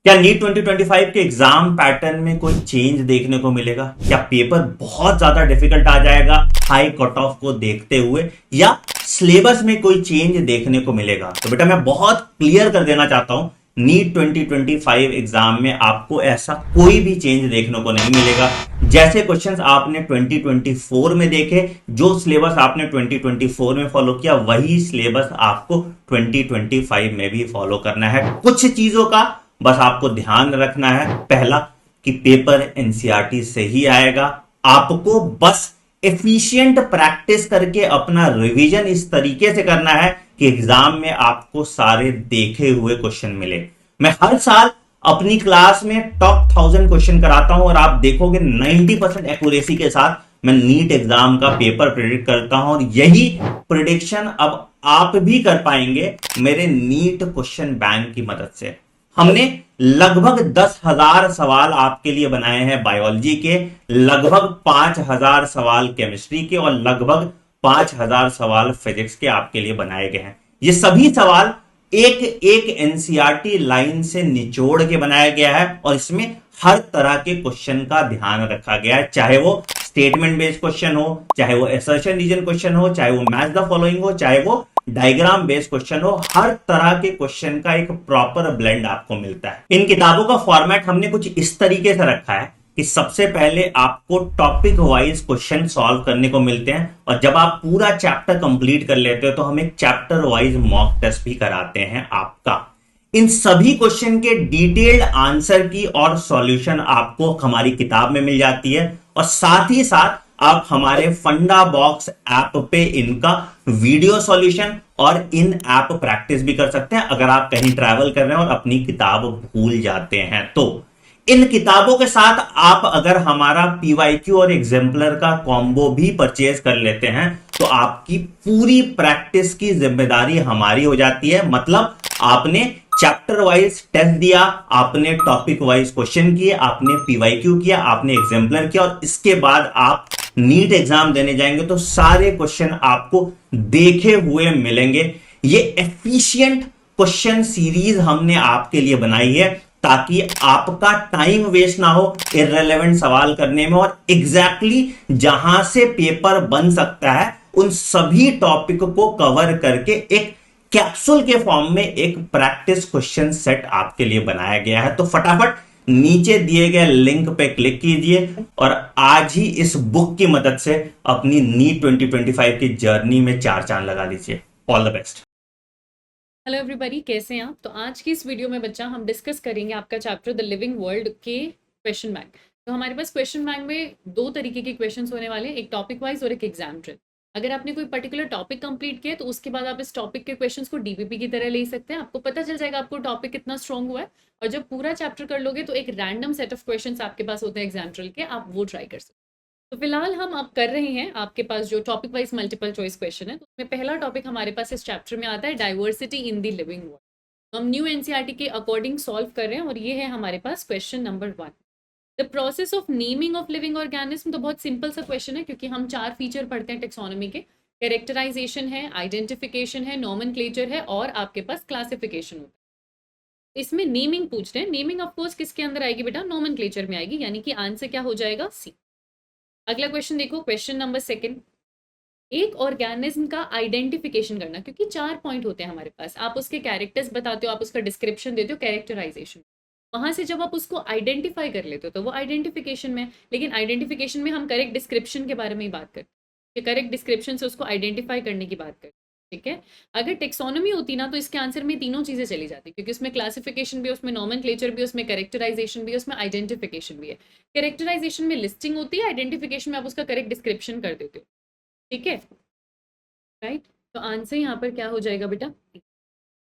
क्या नीट 2025 के exam pattern में कोई चेंज देखने को मिलेगा? क्या पेपर बहुत ज्यादा डिफिकल्ट आ जाएगा हाई कट ऑफ को देखते हुए, या सिलेबस में कोई चेंज देखने को मिलेगा? तो बेटा मैं बहुत क्लियर कर देना चाहता हूं, नीट 2025 एग्जाम में आपको ऐसा कोई भी चेंज देखने को नहीं मिलेगा। जैसे क्वेश्चंस आपने 2024 में देखे, जो सिलेबस आपने 2024 में फॉलो किया, वही सिलेबस आपको 2025 में भी फॉलो करना है। कुछ चीजों का बस आपको ध्यान रखना है। पहला कि पेपर एनसीईआरटी से ही आएगा। आपको बस एफिशिएंट प्रैक्टिस करके अपना रिवीजन इस तरीके से करना है कि एग्जाम में आपको सारे देखे हुए क्वेश्चन मिले। मैं हर साल अपनी क्लास में टॉप 1000 क्वेश्चन कराता हूं और आप देखोगे 90% एक्यूरेसी के साथ मैं नीट एग्जाम का पेपर प्रिडिक्ट करता हूं, और यही प्रिडिक्शन अब आप भी कर पाएंगे मेरे नीट क्वेश्चन बैंक की मदद से। हमने लगभग 10,000 सवाल आपके लिए बनाए हैं बायोलॉजी के, लगभग 5,000 सवाल केमिस्ट्री के, और लगभग 5,000 सवाल फिजिक्स के आपके लिए बनाए गए हैं। ये सभी सवाल एक एक एनसीईआरटी लाइन से निचोड़ के बनाया गया है, और इसमें हर तरह के क्वेश्चन का ध्यान रखा गया है, चाहे वो स्टेटमेंट बेस्ड क्वेश्चन हो, चाहे वो असर्शन रीजन क्वेश्चन हो, चाहे वो मैच द फॉलोइंग हो, चाहे वो डायग्राम बेस्ड क्वेश्चन हो। हर तरह के क्वेश्चन का एक प्रॉपर ब्लेंड आपको मिलता है। इन किताबों का फॉर्मेट हमने कुछ इस तरीके से रखा है कि सबसे पहले आपको टॉपिक वाइज क्वेश्चन सॉल्व करने को मिलते हैं, और जब आप पूरा चैप्टर कंप्लीट कर लेते हो तो हम एक चैप्टर वाइज मॉक टेस्ट भी कराते हैं आपका। इन सभी क्वेश्चन के डिटेल्ड आंसर की और सॉल्यूशन आपको हमारी किताब में मिल जाती है, और साथ ही साथ आप हमारे फंडा बॉक्स ऐप पे इनका वीडियो सॉल्यूशन और इन ऐप प्रैक्टिस भी कर सकते हैं अगर आप कहीं ट्रैवल कर रहे हैं और अपनी किताब भूल जाते हैं तो। इन किताबों के साथ आप अगर हमारा पीवाईक्यू और एग्जाम्पलर का कॉम्बो भी परचेज कर लेते हैं तो आपकी पूरी प्रैक्टिस की जिम्मेदारी हमारी हो जाती है। मतलब आपने चैप्टर वाइज टेस्ट दिया, आपने टॉपिक वाइज क्वेश्चन किए, आपने पीवाईक्यू किया, आपने एग्जाम्पलर किया, और इसके बाद आप नीट एग्जाम देने जाएंगे तो सारे क्वेश्चन आपको देखे हुए मिलेंगे। ये एफिशिएंट क्वेश्चन सीरीज हमने आपके लिए बनाई है ताकि आपका टाइम वेस्ट ना हो इररिलेवेंट सवाल करने में, और एग्जैक्टली जहां से पेपर बन सकता है उन सभी टॉपिक को कवर करके एक कैप्सूल के फॉर्म में एक प्रैक्टिस क्वेश्चन सेट आपके लिए बनाया गया है। तो फटाफट नीचे दिए गए लिंक पे क्लिक कीजिए और आज ही इस बुक की मदद से अपनी नीट 2025 की जर्नी में चार चांद लगा लीजिए। All the best. Hello everybody, कैसे हैं आप? तो आज की इस वीडियो में बच्चा हम डिस्कस करेंगे आपका चैप्टर द लिविंग वर्ल्ड के क्वेश्चन बैंक। तो हमारे पास क्वेश्चन बैंक में दो तरीके के क्वेश्चंस होने वाले हैं, एक टॉपिक वाइज और एक एग्जाम ट्रिप। अगर आपने कोई पर्टिकुलर टॉपिक कंप्लीट किया तो उसके बाद आप इस टॉपिक के क्वेश्चंस को डीबीपी की तरह ले सकते हैं। आपको पता चल जाएगा आपको टॉपिक कितना स्ट्रॉन्ग हुआ है, और जब पूरा चैप्टर कर लोगे तो एक रैंडम सेट ऑफ क्वेश्चंस आपके पास होते हैं एग्जाम ट्रिल के, आप वो ट्राई कर सकते हैं। तो फिलहाल हम अब कर रहे हैं आपके पास जो topic wise multiple choice question है, तो उसमें पहला टॉपिक हमारे पास इस चैप्टर में आता है diversity in the living world. तो हम न्यू एनसीईआरटी के अकॉर्डिंग सॉल्व कर रहे हैं, और ये है हमारे पास question number 1, the process of naming of living organism. तो बहुत सिंपल सा क्वेश्चन है क्योंकि हम 4 फीचर पढ़ते हैं टेक्सोनॉमी के, कैरेक्टराइजेशन है, आइडेंटिफिकेशन है, नॉमेनक्लेचर है, और आपके पास क्लासिफिकेशन होता है। इसमें नेमिंग पूछ रहे हैं। नेमिंग ऑफ कोर्स किसके अंदर आएगी बेटा? नॉमेनक्लेचर में आएगी, यानी कि आंसर क्या हो जाएगा? सी। अगला क्वेश्चन देखो, क्वेश्चन नंबर 2, एक ऑर्गेनिज्म का आइडेंटिफिकेशन करना, क्योंकि 4 पॉइंट होते हैं हमारे पास। आप उसके कैरेक्टर्स बताते हो, आप उसका डिस्क्रिप्शन देते हो, कैरेक्टराइजेशन। वहां से जब आप उसको आइडेंटिफाई कर लेते हो तो वो आइडेंटिफिकेशन में। लेकिन आइडेंटिफिकेशन में हम करेक्ट डिस्क्रिप्शन के बारे में ही बात करते हैं, करेक्ट डिस्क्रिप्शन से उसको आइडेंटिफाई करने की बात करते हैं। ठीक है, अगर टेक्सोनॉमी होती ना तो इसके आंसर में तीनों चीजें चली जाती, क्योंकि उसमें क्लासिफिकेशन भी, उसमें नॉमेनक्लेचर भी, उसमें कैरेक्टराइजेशन भी, उसमें आइडेंटिफिकेशन भी है। कैरेक्टराइजेशन में लिस्टिंग होती है, आइडेंटिफिकेशन में आप उसका करेक्ट डिस्क्रिप्शन कर देते हो। ठीक है, राइट। तो आंसर यहाँ पर क्या हो जाएगा बेटा?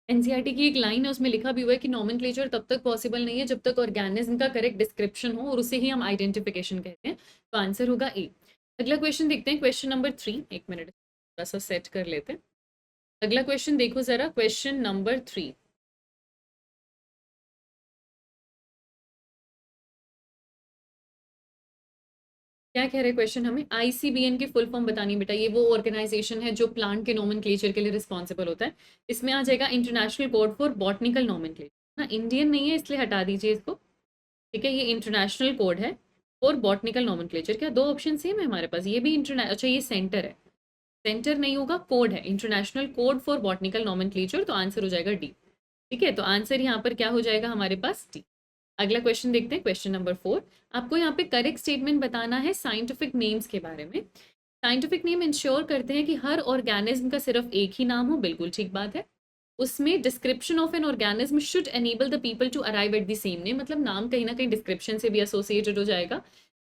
एनसीईआरटी की एक लाइन है, उसमें लिखा भी हुआ है कि नॉमेनक्लेचर तब तक पॉसिबल नहीं है जब तक ऑर्गेनिज्म का करेक्ट डिस्क्रिप्शन हो, और उसे ही हम आइडेंटिफिकेशन कहते हैं। तो आंसर होगा ए। अगला क्वेश्चन देखते हैं, क्वेश्चन नंबर 3। एक मिनट थोड़ा सा सेट कर लेते हैं। अगला क्वेश्चन देखो जरा, क्वेश्चन नंबर 3। क्या कह रहे हैं क्वेश्चन हमें? आईसीबीएन की फुल फॉर्म बतानी बेटा। ये वो ऑर्गेनाइजेशन है जो प्लांट के नोमेनक्लेचर के लिए रिस्पॉन्सिबल होता है। इसमें आ जाएगा international code for botanical nomenclature. ना, इंडियन नहीं है इसलिए हटा दीजिए इसको, ठीक है। ये इंटरनेशनल कोड है फॉर बॉटनिकल नॉमेनक्लेचर। क्या दो ऑप्शन सेम है हमारे पास? ये भी अच्छा ये सेंटर है, सेंटर नहीं होगा, कोड है, international code for botanical nomenclature, तो आंसर हो जाएगा डी। ठीक है, तो आंसर यहाँ पर क्या हो जाएगा हमारे पास? डी। अगला क्वेश्चन देखते हैं, क्वेश्चन नंबर 4। आपको यहाँ पे करेक्ट स्टेटमेंट बताना है साइंटिफिक नेम्स के बारे में। साइंटिफिक नेम इंश्योर करते हैं कि हर ऑर्गेनिज्म का सिर्फ एक ही नाम हो, बिल्कुल ठीक बात है। उसमें description of an organism should enable the people to arrive at the same name, मतलब नाम कहीं ना कहीं डिस्क्रिप्शन से भी एसोसिएटेड हो जाएगा।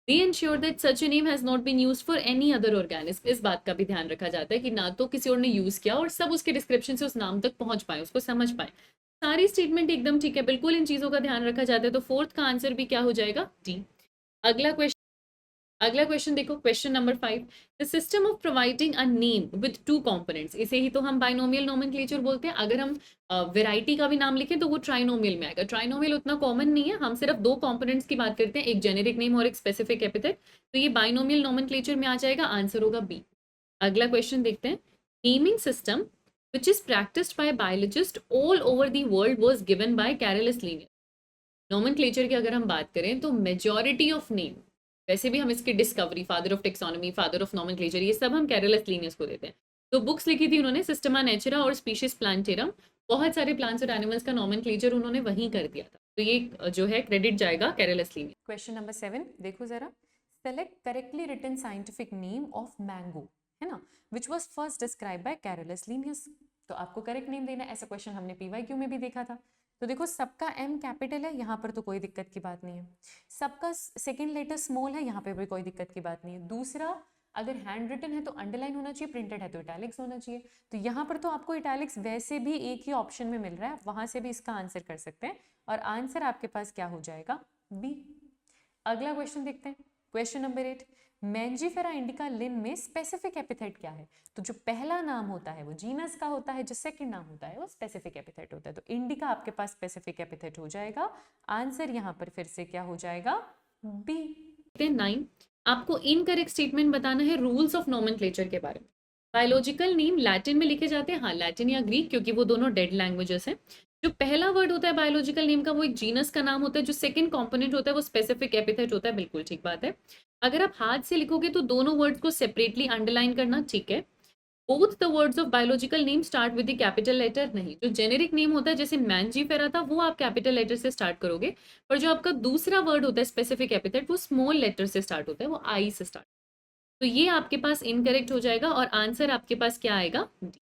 They ensure that such a name has not been used for any other organism, इस बात का भी ध्यान रखा जाता है कि ना तो किसी और ने यूज किया और सब उसके डिस्क्रिप्शन से उस नाम तक पहुंच पाए, उसको समझ पाए। सारी स्टेटमेंट एकदम ठीक है, बिल्कुल इन चीजों का ध्यान रखा जाता है, तो फोर्थ का आंसर भी क्या हो जाएगा? डी। अगला क्वेश्चन देखो, question number 5। The system of providing a name with two components, इसे ही तो हम बाइनोमियल नोमेनक्लेचर बोलते हैं। अगर हम वैरायटी का भी नाम लिखें तो वो ट्राइनोमियल में आएगा। ट्राइनोमियल उतना कॉमन नहीं है, हम सिर्फ दो कंपोनेंट्स की बात करते हैं, एक जेनेरिक नेम और एक स्पेसिफिक एपिथेट, तो ये बाइनोमियल नोमेनक्लेचर में आ जाएगा, आंसर होगा बी। अगला क्वेश्चन देखते हैं, naming system which is practiced by biologists all over the world was given by Carolus Linnaeus। Nomenclature की अगर हम बात करें तो मेजॉरिटी ऑफ नेम, वैसे भी हम इसकी discovery, father of taxonomy, father of nomenclature, ये सब हम कैरोलस लीनियस को देते हैं। तो बुक्स लिखी थी उन्होंने, सिस्टमा नेचुरा और स्पीशीज प्लांटेरम, बहुत सारे प्लांट्स और एनिमल्स का नोमेनक्लेचर उन्होंने वहीं कर दिया था, तो ये जो है क्रेडिट जाएगा कैरोलस लीनियस। क्वेश्चन नंबर 7 देखो जरा, select correctly written scientific name of mango, है ना, which was first describe by Carolus Linnaeus. तो आपको करेक्ट नेम देना है, ऐसा क्वेश्चन हमने PYQ में भी देखा था। तो देखो सबका M कैपिटल है, यहाँ पर तो कोई दिक्कत की बात नहीं है। सबका सेकेंड लेटर स्मॉल है, यहाँ पे भी कोई दिक्कत की बात नहीं है। दूसरा, अगर हैंड रिटन है तो अंडरलाइन होना चाहिए, प्रिंटेड है तो इटैलिक्स होना चाहिए। तो यहाँ पर तो आपको इटैलिक्स वैसे भी एक ही ऑप्शन में मिल रहा है, वहां से भी इसका आंसर कर सकते हैं, और आंसर आपके पास क्या हो जाएगा? बी। अगला क्वेश्चन देखते हैं, क्वेश्चन नंबर 8। मैंजीफेरा इंडिका लिन में स्पेसिफिक एपिथेट क्या है? तो जो पहला नाम होता है वो जीनस का होता है, जो सेकंड नाम होता है वो स्पेसिफिक एपिथेट होता है। तो इंडिका आपके पास स्पेसिफिक एपिथेट हो जाएगा, आंसर यहाँ पर फिर से क्या हो जाएगा? बी। 9, आपको इनकरेक्ट स्टेटमेंट बताना है रूल्स ऑफ नोमेनक्लेचर के बारे में। बायोलॉजिकल नेम लैटिन में लिखे जाते हैं, हाँ लैटिन या ग्रीक, क्योंकि वो दोनों डेड लैंग्वेजेस हैं। जो पहला वर्ड होता है बायोलॉजिकल नेम का वो एक जीनस का नाम होता है, जो सेकंड कंपोनेंट होता है वो स्पेसिफिक एपिथेट होता है, बिल्कुल ठीक बात है। अगर आप हाथ से लिखोगे तो दोनों वर्ड्स को सेपरेटली अंडरलाइन करना, ठीक है। Both the words of biological name start with the capital letter, नहीं। जो जेनेरिक नेम होता है जैसे मैंजीफेरा था वो आप कैपिटल लेटर से स्टार्ट करोगे, पर जो आपका दूसरा वर्ड होता है स्पेसिफिक एपिथेट वो स्मॉल लेटर से स्टार्ट होता है, वो आई से स्टार्ट। तो ये आपके पास इनकरेक्ट हो जाएगा और आंसर आपके पास क्या आएगा? डी।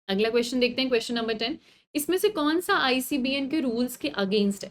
अगला क्वेश्चन देखते हैं, क्वेश्चन नंबर 10। इसमें से कौन सा ICBN के रूल्स के अगेंस्ट है?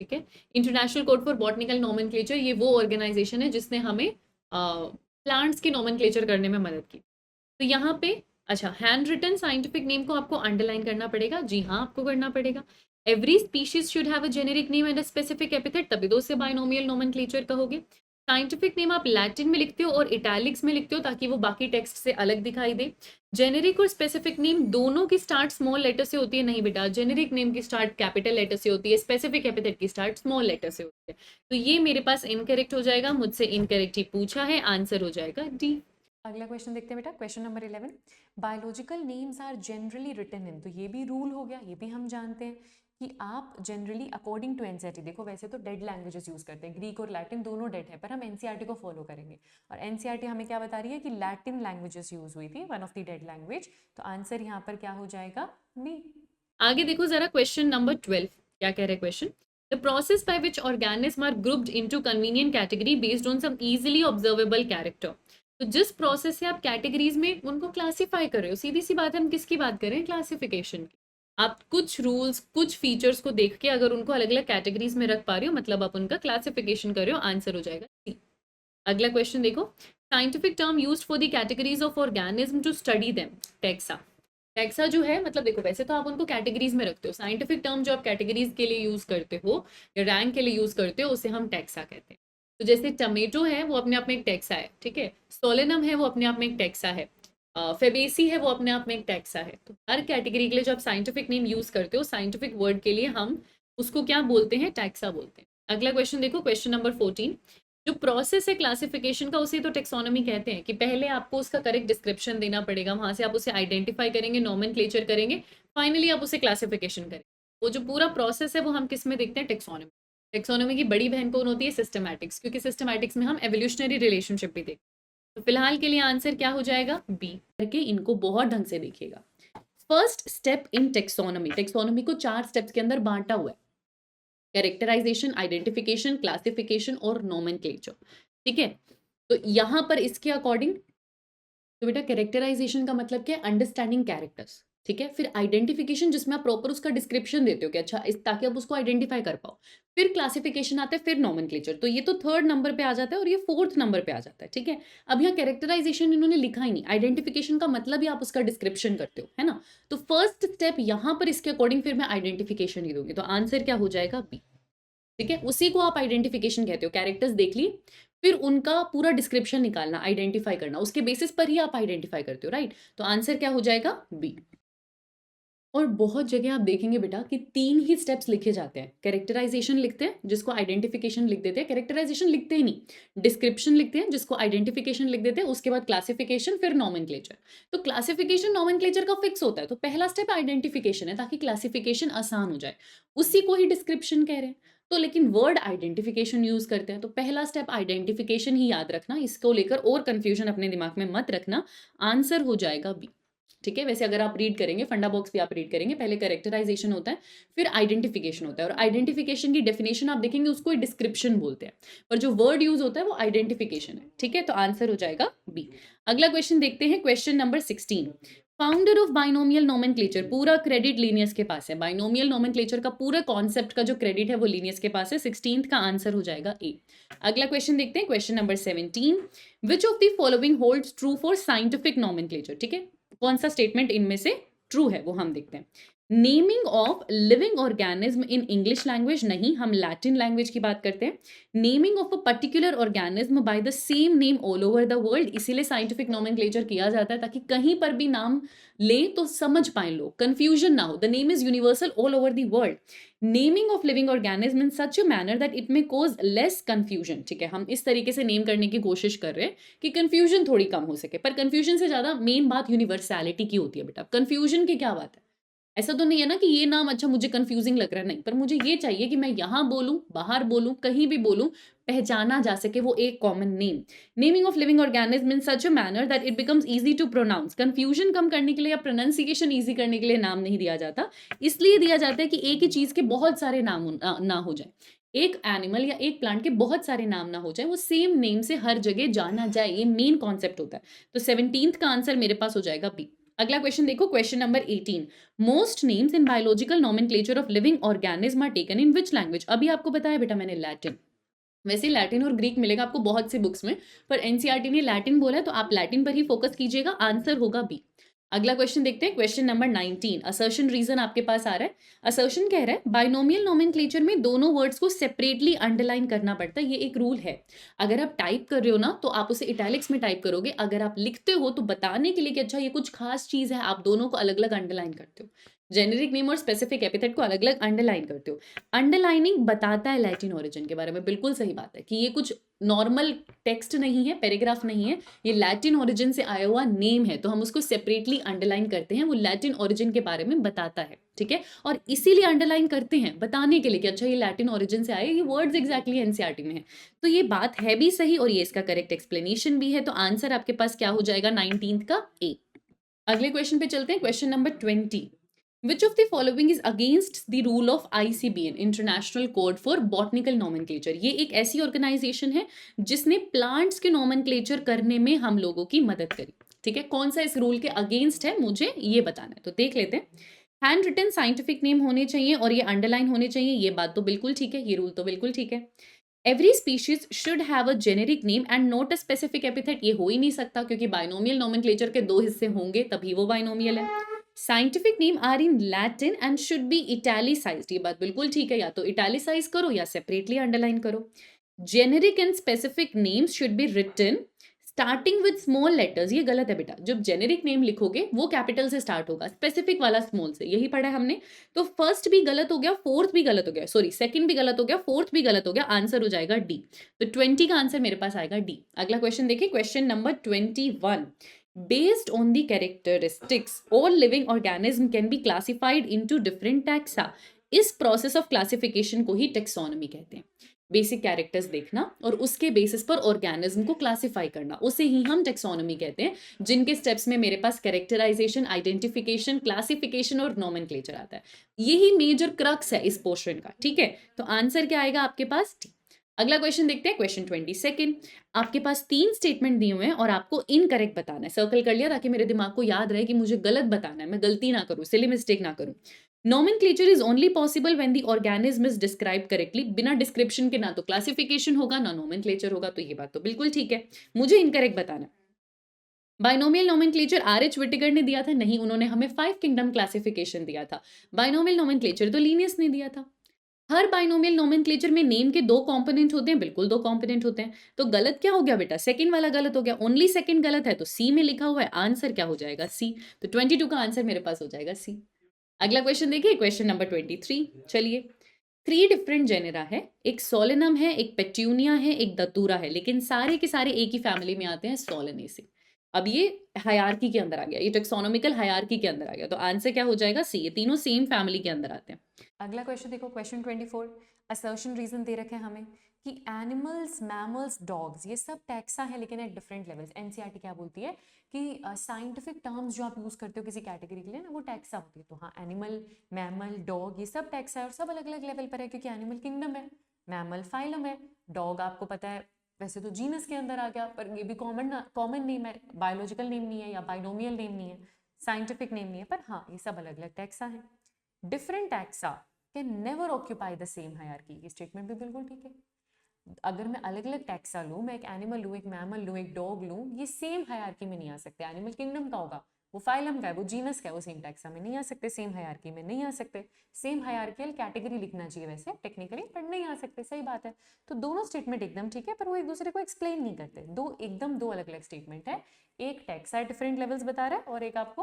ठीक है, international code for botanical nomenclature, ये वो ऑर्गेनाइजेशन है जिसने हमें प्लांट्स की नोमेनक्लेचर करने में मदद की। तो यहाँ पे अच्छा, हैंड रिटन साइंटिफिक नेम को आपको अंडरलाइन करना पड़ेगा, जी हाँ आपको करना पड़ेगा। Every species should have a generic name and a specific epithet, तभी तो उसे बाइनोमियल नोमेनक्लेचर कहोगे। साइंटिफिक नेम आप लैटिन में लिखते हो और इटैलिक्स में लिखते हो ताकि वो बाकी टेक्स्ट से अलग दिखाई दे। जेनेरिक और स्पेसिफिक नेम दोनों की स्टार्ट स्मॉल लेटर से होती है, नहीं बेटा, जेनेरिक नेम की स्टार्ट कैपिटल लेटर से होती है, स्पेसिफिक एपिथेट की स्टार्ट स्मॉल लेटर से होती है। तो ये मेरे पास इनकरेक्ट हो जाएगा, मुझसे इनकरेक्ट ही पूछा है, आंसर हो जाएगा डी। अगला क्वेश्चन देखते हैं बेटा, question number 11। Biological names are generally written in, तो ये भी रूल हो गया, ये भी हम जानते हैं कि आप जनरली अकॉर्डिंग टू एनसीईआरटी, देखो वैसे तो डेड लैंग्वेजेस यूज करते हैं, ग्रीक और लैटिन दोनों डेड है, पर हम एनसीईआरटी को फॉलो करेंगे, और एनसीईआरटी हमें क्या बता रही है कि लैटिन लैंग्वेजेस यूज हुई थी, one of the dead language. तो आंसर यहाँ पर क्या हो जाएगा? बी। आगे देखो जरा, क्वेश्चन नंबर 12 क्या कह रहे हैं question. The process by which organism are grouped into convenient category based on some easily observable character. तो जिस प्रोसेस से आप कैटेगरीज में उनको क्लासीफाई कर रहे हो, सीधी सी बात है, हम किसकी बात करें? क्लासिफिकेशन की। आप कुछ रूल्स, कुछ फीचर्स को देख के अगर उनको अलग अलग कैटेगरीज में रख पा रहे हो, मतलब आप उनका क्लासिफिकेशन कर रहे हो, आंसर हो जाएगा सी। अगला क्वेश्चन देखो, scientific term used for the categories of organism to study them, taxa. Taxa जो है, मतलब देखो वैसे तो आप उनको कैटेगरीज में रखते हो, साइंटिफिक टर्म जो आप कैटेगरीज के लिए यूज करते हो या रैंक के लिए यूज करते हो उसे हम टैक्सा कहते हैं। तो जैसे टमेटो है वो अपने आप में एक टैक्सा है, ठीक है। सोलेनम है वो अपने आप में एक टैक्सा है, फेबेसी है वो अपने आप में एक टैक्सा है। तो हर कैटेगरी के लिए जो आप साइंटिफिक नेम यूज करते हो, साइंटिफिक वर्ड के लिए हम उसको क्या बोलते हैं? टैक्सा बोलते हैं। अगला क्वेश्चन देखो, क्वेश्चन नंबर 14। जो प्रोसेस है क्लासिफिकेशन का उसे तो टेक्सोनॉमी कहते हैं, कि पहले आपको उसका करेक्ट डिस्क्रिप्शन देना पड़ेगा, वहां से आप उसे आइडेंटिफाई करेंगे, नोमेनक्लेचर करेंगे, फाइनली आप उसे क्लासिफिकेशन करेंगे। वो जो पूरा प्रोसेस है वो हम किस में देखते हैं, टेक्सोनॉमी। टेक्सोनॉमी की बड़ी बहन कौन होती है, सिस्टमैटिक्स, क्योंकि सिस्टमैटिक्स में हम एवोल्यूशनरी रिलेशनशिप भी देखते हैं। तो फिलहाल के लिए आंसर क्या हो जाएगा, बी। करके इनको बहुत ढंग से देखिएगा। First step in taxonomy, taxonomy को 4 स्टेप्स के अंदर बांटा हुआ है, कैरेक्टराइजेशन, आइडेंटिफिकेशन, क्लासिफिकेशन और नोमेनक्लेचर। ठीक है, तो यहां पर इसके अकॉर्डिंग, तो बेटा कैरेक्टराइजेशन का मतलब क्या है, अंडरस्टैंडिंग कैरेक्टर्स। ठीक है, फिर आइडेंटिफिकेशन जिसमें आप प्रॉपर उसका डिस्क्रिप्शन देते हो कि अच्छा इस, ताकि आप उसको आइडेंटिफाई कर पाओ। फिर क्लासिफिकेशन आता है, फिर नोमेनक्लेचर। तो ये तो 3rd नंबर पे आ जाता है और ये 4th नंबर पे आ जाता है। ठीक है, अब यहाँ कैरेक्टराइजेशन इन्होंने लिखा ही नहीं, आइडेंटिफिकेशन का मतलब ही आप उसका डिस्क्रिप्शन करते हो, है ना। तो फर्स्ट स्टेप यहाँ पर इसके अकॉर्डिंग फिर मैं आइडेंटिफिकेशन ही दूंगी, तो आंसर क्या हो जाएगा, बी। ठीक है, उसी को आप आइडेंटिफिकेशन कहते हो। कैरेक्टर्स देख लिए, फिर उनका पूरा डिस्क्रिप्शन निकालना, आइडेंटिफाई करना, उसके बेसिस पर ही आप आइडेंटिफाई करते हो, राइट। तो आंसर क्या हो जाएगा, बी। और बहुत जगह आप देखेंगे बेटा कि 3 ही स्टेप्स लिखे जाते हैं, कैरेक्टराइजेशन लिखते हैं जिसको आइडेंटिफिकेशन लिख देते हैं, कैरेक्टराइजेशन लिखते ही नहीं, डिस्क्रिप्शन लिखते हैं जिसको आइडेंटिफिकेशन लिख देते हैं, उसके बाद क्लासिफिकेशन, फिर नोमेनक्लेचर। तो क्लासिफिकेशन नोमेनक्लेचर का फिक्स होता है, तो पहला स्टेप आइडेंटिफिकेशन है ताकि क्लासिफिकेशन आसान हो जाए, उसी को ही डिस्क्रिप्शन कह रहे हैं। तो लेकिन वर्ड आइडेंटिफिकेशन यूज करते हैं, तो पहला स्टेप आइडेंटिफिकेशन ही याद रखना, इसको लेकर और कंफ्यूजन अपने दिमाग में मत रखना। आंसर हो जाएगा बी। ठीक है, वैसे अगर आप रीड करेंगे, फंडा बॉक्स भी आप रीड करेंगे, पहले कैरेक्टराइजेशन होता है, फिर आइडेंटिफिकेशन होता है, और आइडेंटिफिकेशन की डेफिनेशन आप देखेंगे उसको डिस्क्रिप्शन बोलते हैं, पर जो वर्ड यूज होता है वो आइडेंटिफिकेशन है। ठीक है, तो आंसर हो जाएगा बी। अगला क्वेश्चन देखते हैं, question number 16। Founder of binomial nomenclature, पूरा क्रेडिट लीनियस के पास है। बाइनोमियल नोमेनक्लेचर का पूरा कॉन्सेप्ट का जो क्रेडिट है वो लीनियस के पास है। 16th का आंसर हो जाएगा ए। अगला क्वेश्चन देखते हैं, question number 17। Which of the following holds true for scientific nomenclature. ठीक है, कौन सा स्टेटमेंट इनमें से ट्रू है वो हम देखते हैं। Naming of living organism in English language, नहीं, हम लैटिन लैंग्वेज की बात करते हैं। Naming of a particular organism by the same name all over the world, इसीलिए साइंटिफिक नोमेनक्लेचर किया जाता है ताकि कहीं पर भी नाम ले तो समझ पाए लोग, कंफ्यूजन ना हो। The name is universal all over the world. Naming of living organism in such a manner that it may cause less confusion. ठीक है, हम इस तरीके से नेम करने की कोशिश कर रहे हैं कि कंफ्यूजन थोड़ी कम हो सके, पर कंफ्यूजन से ज्यादा मेन बात यूनिवर्सैलिटी की होती है बेटा। कंफ्यूजन की क्या बात है, ऐसा तो नहीं है ना कि ये नाम अच्छा मुझे कंफ्यूजिंग लग रहा है, नहीं, पर मुझे ये चाहिए कि मैं यहां बोलूं, बाहर बोलूं, कहीं भी बोलूं, पहचाना जा सके वो एक common name. Naming of living organism in such a manner that it becomes easy to pronounce, confusion कम करने के लिए या प्रोनाउंसिएशन इजी करने के लिए नाम नहीं दिया जाता, इसलिए दिया जाता है कि एक ही चीज के बहुत सारे नाम ना हो जाए, एक एनिमल या एक प्लांट के बहुत सारे नाम ना हो जाए, वो सेम नेम से हर जगह जाना जाए, ये मेन कॉन्सेप्ट होता है। तो 17th का आंसर मेरे पास हो जाएगा बी। अगला क्वेश्चन देखो, question number 18। Most names in biological nomenclature of living organism are taken in which language. अभी आपको बताया बेटा मैंने लैटिन, वैसे लैटिन और ग्रीक मिलेगा आपको बहुत से बुक्स में, पर एनसीईआरटी ने लैटिन बोला है तो आप लैटिन पर ही फोकस कीजिएगा, आंसर होगा बी। अगला क्वेश्चन देखते हैं, क्वेश्चन नंबर 19। असर्शन रीजन आपके पास आ रहा है। असर्शन कह रहा है बाइनोमियल नोमेनक्लेचर में दोनों वर्ड्स को सेपरेटली अंडरलाइन करना पड़ता है, ये एक रूल है। अगर आप टाइप कर रहे हो ना तो आप उसे इटैलिक्स में टाइप करोगे, अगर आप लिखते हो तो बताने के लिए कि अच्छा ये कुछ खास चीज है, आप दोनों को अलग अलग अंडरलाइन करते हो। जेनेरिक नेम और स्पेसिफिक एपिथेट को अलग अलग अंडरलाइन करते हो। अंडरलाइनिंग बताता है लैटिन ओरिजिन के बारे में, बिल्कुल सही बात है कि ये कुछ नॉर्मल टेक्स्ट नहीं है, पैराग्राफ नहीं है, ये लैटिन ओरिजिन से आया हुआ नेम है, तो हम उसको सेपरेटली अंडरलाइन करते हैं, वो लैटिन ओरिजिन के बारे में बताता है। ठीक है, और इसीलिए अंडरलाइन करते हैं बताने के लिए कि अच्छा ये लैटिन ओरिजिन से आए, ये वर्ड्स एग्जैक्टली एनसीईआरटी में है, तो ये बात है भी सही और ये इसका करेक्ट एक्सप्लेनेशन भी है। तो आंसर आपके पास क्या हो जाएगा 19th का ए। अगले क्वेश्चन पे चलते हैं, question number 20। Which of the following is against the rule of ICBN, International Code for Botanical Nomenclature? ये एक ऐसी ऑर्गेनाइजेशन है जिसने प्लांट्स के नोमेनक्लेचर करने में हम लोगों की मदद करी। ठीक है, कौन सा इस रूल के अगेंस्ट है मुझे ये बताना है, तो देख लेते हैं। हैंड रिटन साइंटिफिक नेम होने चाहिए और ये अंडरलाइन होने चाहिए, ये बात तो बिल्कुल ठीक है, ये रूल तो बिल्कुल ठीक है। Every species should have a generic name and not a specific epithet, ये हो ही नहीं सकता क्योंकि बाइनोमियल नोमेनक्लेचर के 2 हिस्से होंगे तभी वो बाइनोमियल है। Scientific name are in Latin and should be italicised, ये बात बिल्कुल ठीक है, या तो इटैलिसाइज करो या सेपरेटली अंडरलाइन करो। Generic and specific names should be written starting with small letters, ये गलत है बेटा, जब जेनेरिक नेम लिखोगे वो कैपिटल से स्टार्ट होगा, स्पेसिफिक वाला स्मॉल से, यही पढ़ा है हमने। तो फर्स्ट भी गलत हो गया, फोर्थ भी गलत हो गया, सॉरी सेकंड भी गलत हो गया, फोर्थ भी गलत हो गया, आंसर हो जाएगा डी। तो 20 का आंसर मेरे पास आएगा डी। अगला क्वेश्चन देखिए, question number 21। Based on the characteristics, all living organism can be classified into different taxa. इस प्रोसेस ऑफ क्लासिफिकेशन को ही टेक्सोनॉमी कहते हैं। बेसिक कैरेक्टर्स देखना और उसके बेसिस पर ऑर्गेनिज्म को क्लासिफाई करना, उसे ही हम टेक्सोनॉमी कहते हैं, जिनके स्टेप्स में मेरे पास कैरेक्टराइजेशन, आइडेंटिफिकेशन, क्लासिफिकेशन और नोमेनक्लेचर आता है। यही मेजर क्रक्स है इस पोर्शन का, ठीक है। तो आंसर क्या आएगा आपके पास? टी। अगला क्वेश्चन देखते हैं, क्वेश्चन 22। आपके पास 3 स्टेटमेंट दिए हुए हैं और आपको इनकरेक्ट बताना है। सर्कल कर लिया ताकि मेरे दिमाग को याद रहे कि मुझे गलत बताना है, मैं गलती ना करूं, सिली मिस्टेक ना करूं। Nomenclature is only possible when the organism is describe correctly. बिना डिस्क्रिप्शन के ना तो क्लासिफिकेशन होगा ना नोमेनक्लेचर होगा, तो ये बात तो बिल्कुल ठीक है। मुझे इनकरेक्ट बताना है। Binomial nomenclature RH. विटिकर ने दिया था? नहीं, उन्होंने हमें 5 किंगडम क्लासिफिकेशन दिया था। बाइनोमियल नोमेनक्लेचर तो लीनियस ने दिया था। हर बाइनोमियल नोमेनक्लेचर में नेम के 2 कंपोनेंट होते हैं, बिल्कुल 2 कंपोनेंट होते हैं। तो गलत क्या हो गया बेटा? सेकंड वाला गलत हो गया, ओनली सेकंड गलत है, तो सी में लिखा हुआ है, आंसर क्या हो जाएगा? सी। तो 22 का आंसर मेरे पास हो जाएगा सी। अगला क्वेश्चन देखिए, क्वेश्चन नंबर 23। चलिए, 3 डिफरेंट जेनेरा है, एक सोलेनम है, एक पेट्यूनिया है, एक दतूरा है, लेकिन सारे के सारे एक ही फैमिली में आते हैं, सोलेनेसी। अब ये हायरार्की के अंदर आ गया, ये टेक्सोनोमिकल हायरार्की के अंदर आ गया, तो आंसर क्या हो जाएगा? सी। ये तीनों सेम फैमिली के अंदर आते हैं। अगला क्वेश्चन देखो, क्वेश्चन 24। असर्शन रीजन दे रखे हैं हमें कि एनिमल्स, मैमल्स, डॉग्स ये सब टैक्सा है लेकिन एट डिफरेंट लेवल्स। एनसीईआरटी क्या बोलती है कि साइंटिफिक टर्म्स जो आप यूज करते हो किसी कैटेगरी के लिए ना, वो टैक्सा होती है। तो हाँ, एनिमल, मैमल, डॉग ये सब टैक्सा है और सब अलग अलग लेवल पर है, क्योंकि एनिमल किंगडम है, मैमल फाइलम है, डॉग आपको पता है वैसे तो जीनस के अंदर आ गया, पर ये भी कॉमन नेम है, बायोलॉजिकल नेम नहीं है या बाइनोमियल नेम नहीं है, साइंटिफिक नेम नहीं है, पर हाँ ये सब अलग अलग टैक्सा है। Different taxa can never occupy the same hierarchy. ये स्टेटमेंट भी बिल्कुल ठीक है। अगर मैं अलग अलग टैक्सा लूँ, मैं एक एनिमल लूँ, एक मैमल लूँ, एक डॉग लूँ, ये सेम हायरार्की में नहीं आ सकते। एनिमल किंगडम का होगा, वो फाइलम का है, वो जीनस का है, वो सेम टैक्सा में नहीं आ सकते, सेम हायरार्की में नहीं आ सकते। सेम हायरार्कियल कैटेगरी लिखना चाहिए वैसे टेक्निकली, पर नहीं आ सकते, सही बात है। तो दोनों स्टेटमेंट एकदम ठीक है, पर वो एक दूसरे को एक्सप्लेन नहीं करते। दो अलग अलग स्टेटमेंट है, एक टैक्सा डिफरेंट लेवल्स बता रहा है और एक आपको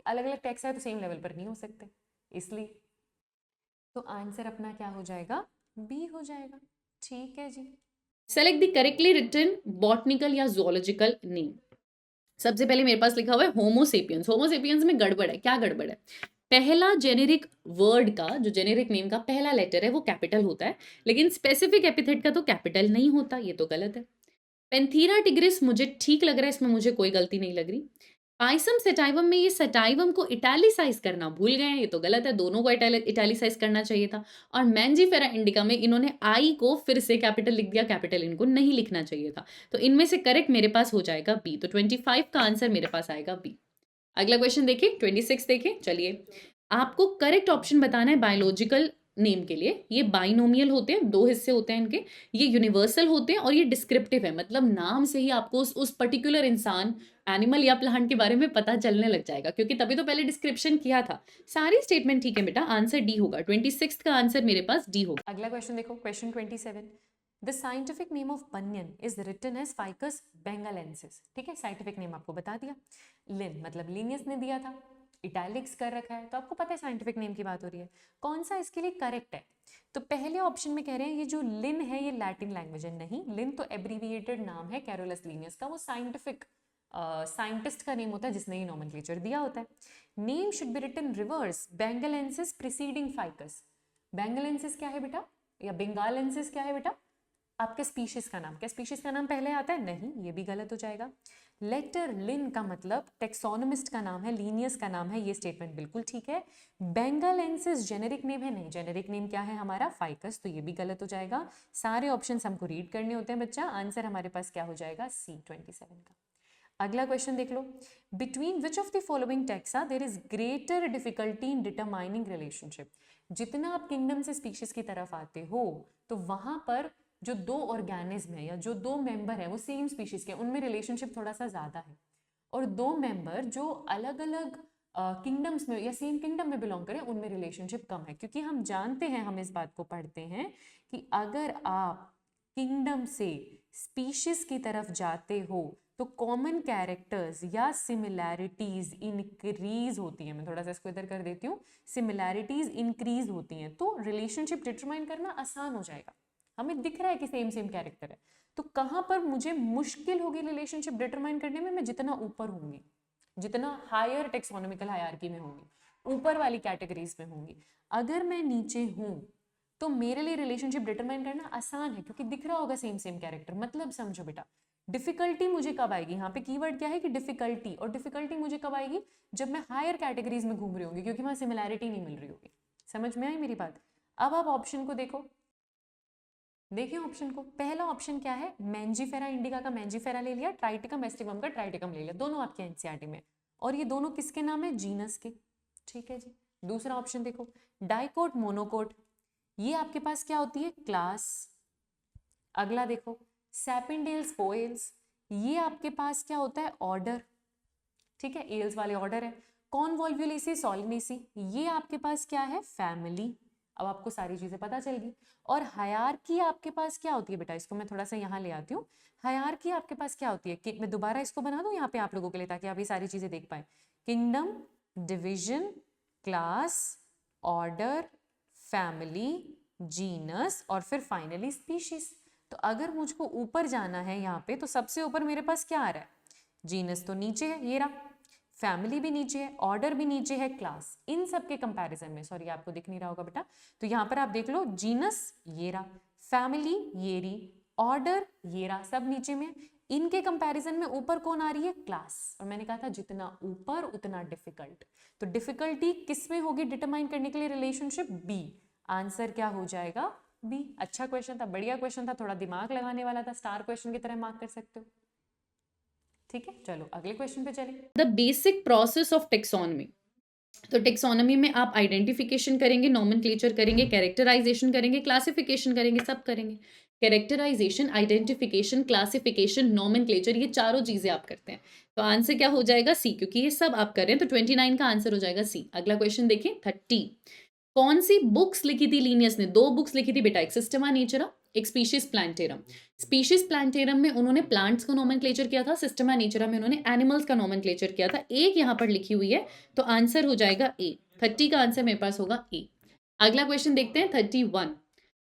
अलग अलग टैक्सा है तो सेम लेवल पर नहीं हो सकते, इसलिए। तो आंसर अपना क्या हो जाएगा? बी हो जाएगा। ठीक है जी। Select the correctly written botanical या जूलॉजिकल नेम। सबसे पहले मेरे पास लिखा हुआ है होमोसेपियंस। होमोसेपियंस में गड़बड़ है, क्या गड़बड़ है? पहला जेनेरिक वर्ड का, जो जेनेरिक नेम का पहला लेटर है वो कैपिटल होता है, लेकिन स्पेसिफिक एपिथेट का तो कैपिटल नहीं होता, ये तो गलत है। पेंथीरा टिग्रिस मुझे ठीक लग रहा है, इसमें मुझे कोई गलती नहीं लग रही। पाइसम सेटाइवम में ये सेटाइवम को इटैलिसाइज करना भूल गए हैं, ये तो गलत है, दोनों को इटैलिसाइज करना चाहिए था। और मैंजीफेरा इंडिका में इन्होंने आई को फिर से कैपिटल लिख दिया, कैपिटल इनको नहीं लिखना चाहिए था। तो इनमें से करेक्ट मेरे पास हो जाएगा बी। तो 25 का आंसर मेरे पास आएगा बी। अगला क्वेश्चन देखिए, 26 देखिए। चलिए, आपको करेक्ट ऑप्शन बताना है बायोलॉजिकल नेम के लिए। ये बाइनोमियल होते हैं, 2 हिस्से होते हैं इनके, ये यूनिवर्सल होते हैं और ये डिस्क्रिप्टिव है, मतलब नाम से ही आपको उस पर्टिकुलर इंसान, एनिमल या प्लांट के बारे में पता चलने लग जाएगा, क्योंकि तभी तो पहले डिस्क्रिप्शन किया था। सारी स्टेटमेंट ठीक है बेटा, आंसर डी होगा। 26 का आंसर मेरे पास डी होगा। अगला क्वेश्चन देखो, question 27। The scientific name of banyan is written as Ficus bengalensis. ठीक है, साइंटिफिक नेम आपको बता दिया। लिन मतलब लीनियस ने दिया था, इटैलिक्स कर रखा है, तो आपको पता है साइंटिफिक नेम की बात हो रही है। कौन सा इसके लिए करेक्ट है? तो पहले ऑप्शन में कह रहे हैं ये जो लिन है ये लैटिन लैंग्वेज है। नहीं, लिन तो एब्रीविएटेड नाम है कैरोलस लीनियस का, वो साइंटिफिक साइंटिस्ट का नेम होता है जिसने ये नोमेनक्लेचर दिया होता है। Name should be written reverse, bengalensis preceding Ficus. Bengalensis क्या है बेटा, या बेंगालेंसिस क्या है बेटा? आपके स्पीशीज का नाम। क्या स्पीशीज का नाम पहले आता है? नहीं, ये भी गलत हो जाएगा। लेटर लिन का मतलब टेक्सोनोमिस्ट का नाम है, लीनियस का नाम है, ये स्टेटमेंट बिल्कुल ठीक है। बेंगालेंसिस जेनेरिक नेम है? नहीं, जेनेरिक नेम क्या है हमारा? फाइकस, तो ये भी गलत हो जाएगा। सारे ऑप्शंस हमको रीड करने होते हैं बच्चा। आंसर हमारे पास क्या हो जाएगा? सी 27 का। अगला क्वेश्चन देख लो, between which of the following taxa there is greater difficulty in determining relationship. जितना आप किंगडम से स्पीशीज की तरफ आते हो तो वहां पर जो 2 ऑर्गेनिज्म है या जो 2 मेंबर है वो सेम स्पीशीज के, उनमें रिलेशनशिप थोड़ा सा ज्यादा है, और 2 मेंबर जो अलग अलग किंगडम्स में या सेम किंगडम में बिलोंग करें उनमें रिलेशनशिप कम है। क्योंकि हम जानते हैं, हम इस बात को पढ़ते हैं कि अगर आप किंगडम से स्पीशीज की तरफ जाते हो तो कॉमन कैरेक्टर्स या सिमिलैरिटीज इंक्रीज होती है। मैं थोड़ा सा इसको इधर कर देती हूँ, सिमिलैरिटीज इंक्रीज होती हैं, तो रिलेशनशिप डिटरमाइन करना आसान हो जाएगा। हमें दिख रहा है कि सेम कैरेक्टर है, तो कहां पर मुझे मुश्किल होगी रिलेशनशिप डिटरमाइन करने में? मैं जितना ऊपर होंगी, जितना हायर टेक्सोनोमिकल हायरार्की में होंगी, ऊपर वाली कैटेगरीज में होंगी। अगर मैं नीचे हूं तो मेरे लिए रिलेशनशिप डिटरमाइन करना आसान है, क्योंकि दिख रहा होगा सेम सेम कैरेक्टर। मतलब समझो बेटा, डिफिकल्टी मुझे कब आएगी, यहाँ पे कीवर्ड क्या है कि डिफिकल्टी, और डिफिकल्टी मुझे कब आएगी, जब मैं हायर कैटेगरीज में घूम रही होंगी, क्योंकि वहां सिमिलैरिटी नहीं मिल रही होगी। समझ में आई मेरी बात? अब आप ऑप्शन को देखो, देखिए ऑप्शन को। पहला ऑप्शन क्या है, मैंजीफेरा इंडिका का मैंजीफेरा ले लिया, ट्राइटिकम एस्टिवम का ट्राइटिकम ले लिया, दोनों आपके एनसीईआरटी में, और ये दोनों किसके नाम है, जीनस के। ठीक है जी। दूसरा ऑप्शन देखो, डाइकोट मोनोकोट, ये आपके पास क्या होती है, क्लास। अगला देखो, सैपिंडेल्स पोएल्स, ये आपके पास क्या होता है, ऑर्डर। ठीक है, एल्स वाले ऑर्डर है। कॉन्वोल्वुलेसी सोलिनेसी, ये आपके पास क्या है, फैमिली। अब आपको सारी चीजें पता चल गई। और हायरार्की आपके पास क्या होती है बेटा, इसको मैं थोड़ा सा यहाँ ले आती हूँ। हायरार्की आपके पास क्या होती है, कि मैं दोबारा इसको बना दूं यहाँ पे आप लोगों के लिए, ताकि आप ये सारी चीजें देख पाए। Kingdom, division, class, order, family, genus, और फिर फाइनली स्पीशीज। तो अगर मुझको ऊपर जाना है यहाँ पे, तो सबसे ऊपर मेरे पास क्या आ रहा है, जीनस तो नीचे है, ये रहा, फैमिली भी नीचे है, ऑर्डर भी नीचे है, क्लास। इन सब के कंपैरिजन में, सॉरी आपको दिख नहीं रहा होगा बेटा, तो यहाँ पर आप देख लो, जीनस ये रहा, फैमिली ये रही, ऑर्डर ये रहा, सब नीचे में। इनके कंपैरिजन में ऊपर कौन आ रही है, क्लास। और मैंने कहा था जितना ऊपर उतना डिफिकल्ट। तो डिफिकल्टी किस में होगी डिटरमाइन करने के लिए रिलेशनशिप, बी। आंसर क्या हो जाएगा, बी। अच्छा क्वेश्चन था, बढ़िया क्वेश्चन था, थोड़ा दिमाग लगाने वाला था, स्टार क्वेश्चन की तरह मार्क कर सकते हो। ठीक है, चलो अगले क्वेश्चन पे चलें। The basic process of taxonomy. तो टेक्सोनमी में आप आइडेंटिफिकेशन करेंगे, नॉमेनक्लेचर करेंगे, कैरेक्टराइजेशन करेंगे, क्लासिफिकेशन करेंगे, सब करेंगे। कैरेक्टराइजेशन, आइडेंटिफिकेशन, क्लासिफिकेशन, नॉमेनक्लेचर, ये चारों चीजें आप करते हैं। तो आंसर क्या हो जाएगा, सी, क्योंकि ये सब आप कर रहे हैं। तो 29 का आंसर हो जाएगा सी। अगला क्वेश्चन देखिए 30। कौन सी बुक्स लिखी थी लीनियस ने, दो बुक्स लिखी थी बेटा, एक सिस्टमा नेचुरा, एक स्पीशीज प्लांटेरम। स्पीशीज प्लांटेरम में उन्होंने प्लांट्स का नोमेनक्लेचर किया था, सिस्टमा नेचुरा में उन्होंने एनिमल्स का नोमेनक्लेचर किया था। एक यहाँ पर लिखी हुई है, तो आंसर हो जाएगा ए। 30 का आंसर मेरे पास होगा ए। अगला क्वेश्चन देखते हैं 31।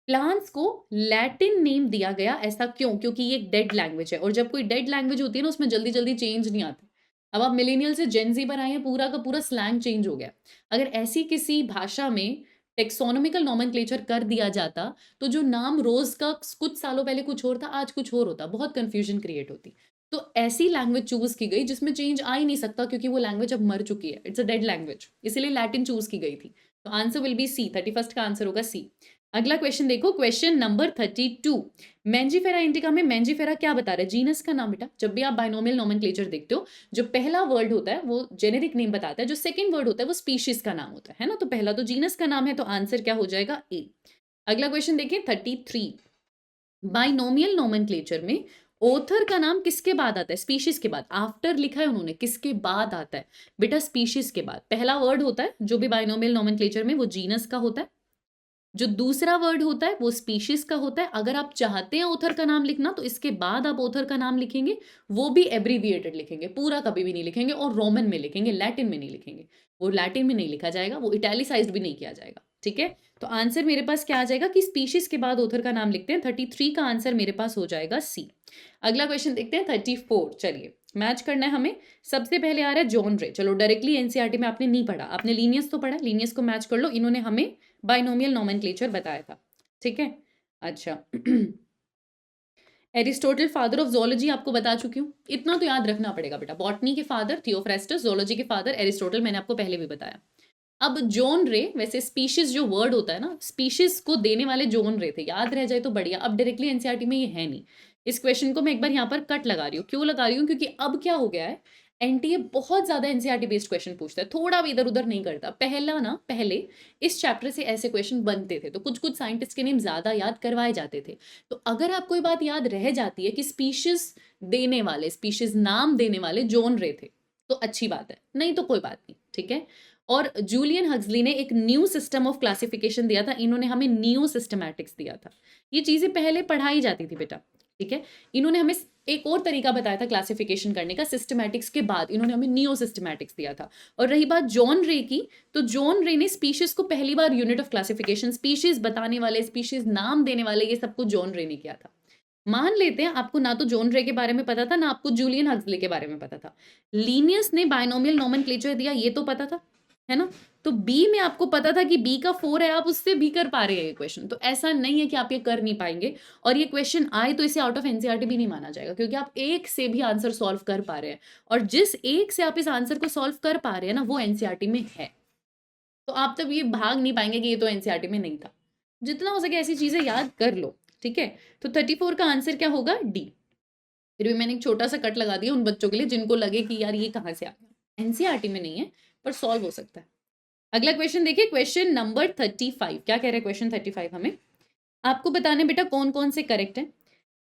प्लांट्स को लैटिन नेम दिया गया, ऐसा क्यों, क्योंकि ये एक डेड लैंग्वेज है, और जब कोई डेड लैंग्वेज होती है ना, उसमें जल्दी जल्दी चेंज नहीं आता। अब आप मिलेनियल से जेनजी पर आए हैं, पूरा का पूरा स्लैंग चेंज हो गया। अगर ऐसी किसी भाषा में टेक्सोनॉमिकल नोमेनक्लेचर कर दिया जाता, तो जो नाम रोज का कुछ सालों पहले कुछ और था, आज कुछ और होता, बहुत कंफ्यूजन क्रिएट होती। तो ऐसी लैंग्वेज चूज की गई जिसमें चेंज आ ही नहीं सकता, क्योंकि वो लैंग्वेज अब मर चुकी है, इट्स अ डेड लैंग्वेज, इसीलिए लैटिन चूज की गई थी। तो आंसर विल बी सी। 31 का आंसर होगा सी। अगला क्वेश्चन देखो, क्वेश्चन नंबर 32। मैंजीफेरा इंडिका में मैंजीफेरा क्या बता रहा है, जीनस का नाम बेटा। जब भी आप बाइनोमियल नोमेनक्लेचर देखते हो, जो पहला वर्ड होता है वो जेनेरिक नेम बताता है, जो सेकंड वर्ड होता है वो स्पीशीज का नाम होता है ना। तो पहला तो जीनस का नाम है, तो आंसर क्या हो जाएगा, ए। अगला क्वेश्चन देखिए 33। बाइनोमियल नोमेनक्लेचर में ऑथर का नाम किसके बाद आता है, स्पीशीज के बाद। आफ्टर लिखा है उन्होंने, किसके बाद आता है बेटा, स्पीशीज के बाद। पहला वर्ड होता है जो भी बाइनोमियल नोमेनक्लेचर में, वो जीनस का होता है। जो दूसरा वर्ड होता है वो स्पीशीज का होता है। अगर आप चाहते हैं ऑथर का नाम लिखना, तो इसके बाद आप ऑथर का नाम लिखेंगे, वो भी एब्रीविएटेड लिखेंगे, पूरा कभी भी नहीं लिखेंगे, और रोमन में लिखेंगे, लैटिन में नहीं लिखेंगे। वो लैटिन में नहीं लिखा जाएगा, वो इटैलिसाइज्ड भी नहीं किया जाएगा। ठीक है, तो आंसर मेरे पास क्या आ जाएगा कि स्पीशीज के बाद ऑथर का नाम लिखते हैं। 33 का आंसर मेरे पास हो जाएगा सी। अगला क्वेश्चन देखते हैं 34। चलिए मैच करना है हमें। सबसे पहले आ रहा है जॉन रे। चलो डायरेक्टली एनसीईआरटी में आपने नहीं पढ़ा, आपने लीनियस तो पढ़ा, लीनियस को मैच कर लो। इन्होंने हमें बाइनोमियल नोमेनक्लेचर बताया था। ठीक है, अच्छा एरिस्टोटल फादर ऑफ जोलॉजी आपको बता चुकी हूँ, इतना तो याद रखना पड़ेगा बेटा। बॉटनी के फादर थियोफ्रेस्टस, जोलॉजी के फादर एरिस्टोटल, मैंने आपको पहले भी बताया। अब जॉन रे, वैसे स्पीशीज जो वर्ड होता है ना, स्पीशीज को देने वाले जॉन रे थे, याद रह जाए तो बढ़िया। अब डायरेक्टली एनसीईआरटी में ये है नहीं। इस क्वेश्चन को मैं एक बार यहाँ पर कट लगा रही हूँ। क्यों लगा रही हूँ, क्योंकि अब क्या हो गया है, एनटीए बहुत ज्यादा एनसीईआरटी बेस्ड क्वेश्चन पूछता है, थोड़ा भी इधर उधर नहीं करता। पहले इस चैप्टर से ऐसे क्वेश्चन बनते थे, तो कुछ कुछ साइंटिस्ट के नेम ज्यादा याद करवाए जाते थे। तो अगर आपको ये बात याद रह जाती है कि स्पीशीज देने वाले, स्पीशीज नाम देने वाले जॉन रे थे, तो अच्छी बात है, नहीं तो कोई बात नहीं। ठीक है, और जूलियन हक्सली ने एक न्यू सिस्टम ऑफ क्लासिफिकेशन दिया था, इन्होंने हमें न्यू सिस्टमैटिक्स दिया था। ये चीजें पहले पढ़ाई जाती थी बेटा। ठीक है, इन्होंने हमें एक और तरीका बताया था क्लासिफिकेशन करने का, सिस्टमैटिक्स के बाद इन्होंने हमें नियो सिस्टमैटिक्स दिया था। और रही बात जॉन रे की, तो जॉन रे ने स्पीशीज को पहली बार यूनिट ऑफ क्लासिफिकेशन, स्पीशीज बताने वाले, स्पीशीज नाम देने वाले, ये सब कुछ जॉन रे ने किया था। मान लेते हैं आपको ना तो जॉन रे के बारे में पता था, ना आपको जूलियन हक्सली के बारे में पता था। लीनियस ने बाइनोमियल नोमेनक्लेचर दिया, ये तो पता था। है ना। तो बी में आपको पता था कि बी का 4 है, आप उससे भी कर पा रहे हैं ये क्वेश्चन। तो ऐसा नहीं है कि आप ये कर नहीं पाएंगे, और ये क्वेश्चन आए तो इसे आउट ऑफ एनसीईआरटी भी नहीं माना जाएगा, क्योंकि आप एक से भी आंसर सॉल्व कर पा रहे हैं, और जिस एक से आप इस आंसर को सॉल्व कर पा रहे हैं ना, वो एनसीईआरटी में है। तो आप तब ये भाग नहीं पाएंगे कि ये तो एनसीईआरटी में नहीं था। जितना हो सके ऐसी चीजें याद कर लो, ठीक है। तो 34 का आंसर क्या होगा? डी। फिर भी मैंने एक छोटा सा कट लगा दिया उन बच्चों के लिए जिनको लगे कि यार ये कहाँ से आ गया, एनसीईआरटी में नहीं है पर सॉल्व हो सकता है। अगला क्वेश्चन देखिए, क्वेश्चन नंबर 35। क्या कह रहे हैं क्वेश्चन 35 हमें? आपको बताने बेटा कौन कौन से करेक्ट है।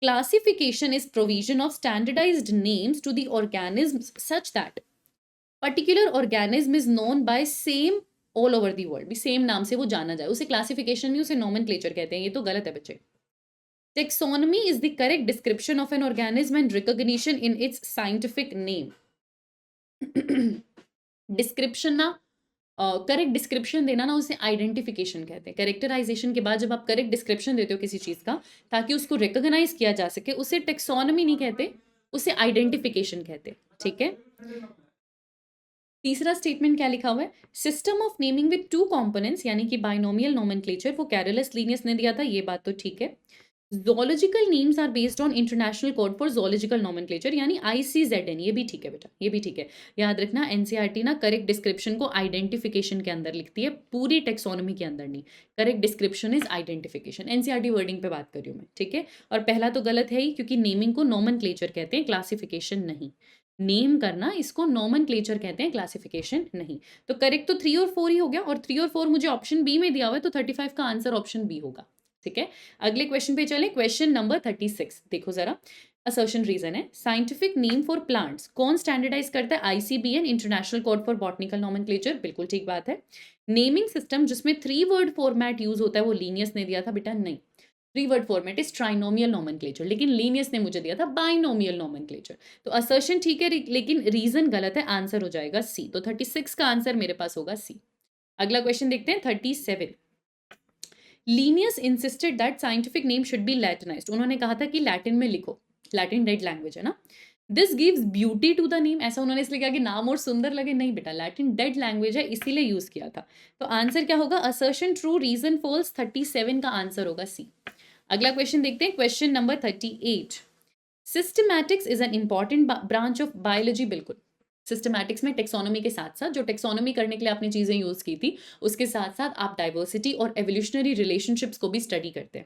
Classification is provision of standardised names to the organisms such that particular organism is known by same all over the world. भी सेम नाम से वो जाना जाए, उसे क्लासिफिकेशन नहीं, उसे नोमेनक्लेचर कहते हैं। ये तो गलत है बच्चे। Taxonomy is the correct description of an organism and recognition in its scientific name. Description ना, करेक्ट डिस्क्रिप्शन देना ना, उसे आइडेंटिफिकेशन कहते हैं। कैरेक्टराइजेशन के बाद जब आप करेक्ट डिस्क्रिप्शन देते हो किसी चीज़ का ताकि उसको रिकॉग्नाइज किया जा सके, उसे टेक्सोनमी नहीं कहते, उसे आइडेंटिफिकेशन कहते हैं, ठीक है। तीसरा स्टेटमेंट क्या लिखा हुआ है? System of naming with 2 components यानी कि बाइनोमियल नोमेनक्लेचर, वो कैरोलस लीनियस ने दिया था, ये बात तो ठीक है। Zoological names are based on international code for zoological nomenclature यानी ICZN, ये भी ठीक है बेटा, ये भी ठीक है। याद रखना एनसीईआरटी ना करेक्ट डिस्क्रिप्शन को आइडेंटिफिकेशन के अंदर लिखती है, पूरी टेक्सोनमी के अंदर नहीं। Correct description is identification. NCERT wording पे बात कर रही हूँ मैं, ठीक है। और पहला तो गलत है ही, क्योंकि नेमिंग को नोमेनक्लेचर कहते हैं, क्लासिफिकेशन नहीं। नेम करना इसको नोमेनक्लेचर कहते हैं, क्लासिफिकेशन नहीं। तो करेक्ट तो 3 और 4 ही हो गया, और 3 और 4 मुझे ऑप्शन बी में दिया हुआ है, तो 35 का आंसर ऑप्शन बी होगा, ठीक है। अगले क्वेश्चन पे चले, क्वेश्चन नंबर 36 देखो जरा। असर्शन रीजन है, साइंटिफिक नेम फॉर प्लांट्स कौन स्टैंडर्डाइज करता है? ICBN, international code for botanical nomenclature, बिल्कुल ठीक बात है। नेमिंग सिस्टम जिसमें 3 वर्ड फॉर्मेट यूज होता है, वो लीनियस ने दिया था बेटा, नहीं। 3 word format is trinomial nomenclature, लेकिन लीनियस ने मुझे दिया था बाइनोमियल नोमेनक्लेचर। तो असर्शन ठीक है, लेकिन रीजन गलत है, आंसर हो जाएगा सी। तो 36 का आंसर मेरे पास होगा सी। अगला क्वेश्चन देखते हैं 37। Linnaeus insisted that scientific name should be Latinized. उन्होंने कहा था कि लैटिन में लिखो, लैटिन डेड लैंग्वेज है ना। This gives beauty to the name, ऐसा उन्होंने इसलिए कहा कि नाम और सुंदर लगे, नहीं बेटा, लैटिन डेड लैंग्वेज है इसीलिए यूज किया था। तो आंसर क्या होगा? Assertion true, reason false. 37 का आंसर होगा सी। अगला क्वेश्चन देखते हैं, question number 38। Systematics is an important branch of biology, बिल्कुल। सिस्टमैटिक्स में टेक्सोनॉमी के साथ साथ, जो टेक्सोनॉमी करने के लिए आपने चीज़ें यूज़ की थी, उसके साथ साथ आप डाइवर्सिटी और एवोल्यूशनरी रिलेशनशिप्स को भी स्टडी करते हैं।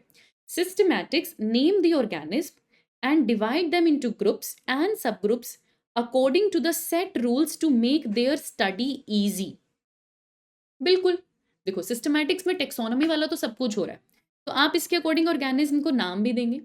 Systematics name the organism and divide them into groups and sub groups according to the set rules to make their study easy. बिल्कुल, देखो सिस्टमैटिक्स में टेक्सोनॉमी वाला तो सब कुछ हो रहा है, तो आप इसके अकॉर्डिंग ऑर्गेनिज्म को नाम भी देंगे,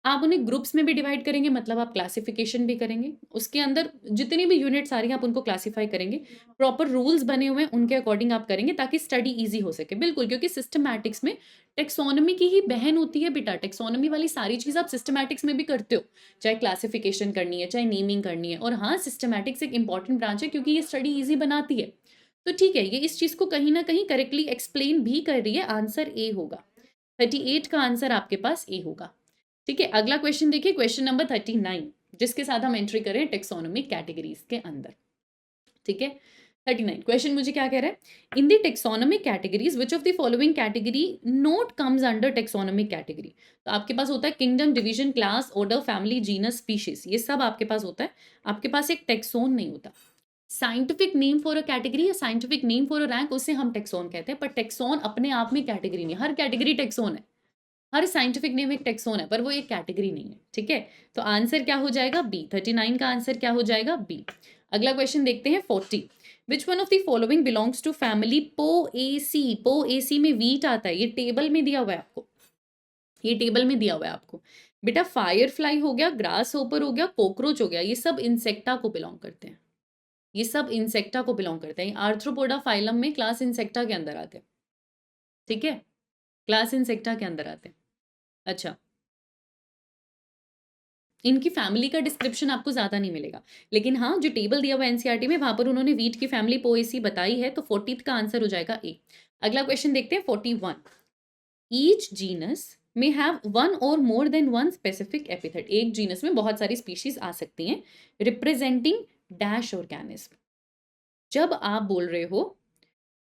आप उन्हें ग्रुप्स में भी डिवाइड करेंगे, मतलब आप क्लासिफिकेशन भी करेंगे, उसके अंदर जितनी भी यूनिट्स आ रही हैं आप उनको क्लासिफाई करेंगे, प्रॉपर रूल्स बने हुए हैं उनके अकॉर्डिंग आप करेंगे ताकि स्टडी इजी हो सके। बिल्कुल, क्योंकि सिस्टमैटिक्स में टेक्सोनॉमी की ही बहन होती है बेटा, टेक्सोनॉमी वाली सारी चीज़ आप सिस्टमैटिक्स में भी करते हो, चाहे क्लासिफिकेशन करनी है, चाहे नेमिंग करनी है। और हाँ, सिस्टमैटिक्स एक इंपॉर्टेंट ब्रांच है क्योंकि ये स्टडी ईजी बनाती है। तो ठीक है, ये इस चीज़ को कहीं ना कहीं करेक्टली एक्सप्लेन भी कर रही है, आंसर ए होगा। 38 का आंसर आपके पास ए होगा, ठीक है। अगला क्वेश्चन देखिए, क्वेश्चन नंबर 39, जिसके साथ हम एंट्री करें टेक्सोनॉमी कैटेगरीज के अंदर, ठीक है। 39 क्वेश्चन मुझे क्या कह रहा है? In the taxonomic categories which of the following category note comes under taxonomic category. तो आपके पास होता है kingdom, division, class, order, family, genus, species, ये सब आपके पास होता है। आपके पास एक टेक्सोन नहीं होता। Scientific name for a category या scientific name for a rank, उसे हम टेक्सोन कहते हैं, पर टेक्सोन अपने आप में कैटेगरी नहीं। हर कैटेगरी टेक्सोन है, हर साइंटिफिक नेम एक टेक्सोन है, पर वो एक कैटेगरी नहीं है, ठीक है। तो आंसर क्या हो जाएगा? बी। 39 का आंसर क्या हो जाएगा? बी। अगला क्वेश्चन देखते हैं 40। Which one of the following belongs to family Poaceae. Poaceae में वीट आता है, ये टेबल में दिया हुआ है आपको, ये टेबल में दिया हुआ है आपको बेटा। फायर फ्लाई हो गया, ग्रास होपर हो गया, कॉकरोच हो गया, ये सब इंसेक्टा को बिलोंग करते हैं, ये सब इंसेक्टा को बिलोंग करते हैं। आर्थ्रोपोडा फाइलम में क्लास इंसेक्टा के अंदर आते हैं, ठीक है, क्लास इंसेक्टा के अंदर आते हैं। अच्छा, इनकी फैमिली का डिस्क्रिप्शन आपको ज़्यादा नहीं मिलेगा, लेकिन हाँ जो टेबल दिया हुआ एनसीईआरटी में वहाँ पर उन्होंने वीट की फैमिली पोएसी बताई है, तो 40 का आंसर हो जाएगा ए। अगला क्वेश्चन देखते हैं 41। ईच जीनस में हैव वन और more than one specific epithet. एक जीनस में बहुत सारी स्पीशीज आ सकती हैं, रिप्रेजेंटिंग डैश ऑर्गेनिज्म। जब आप बोल रहे हो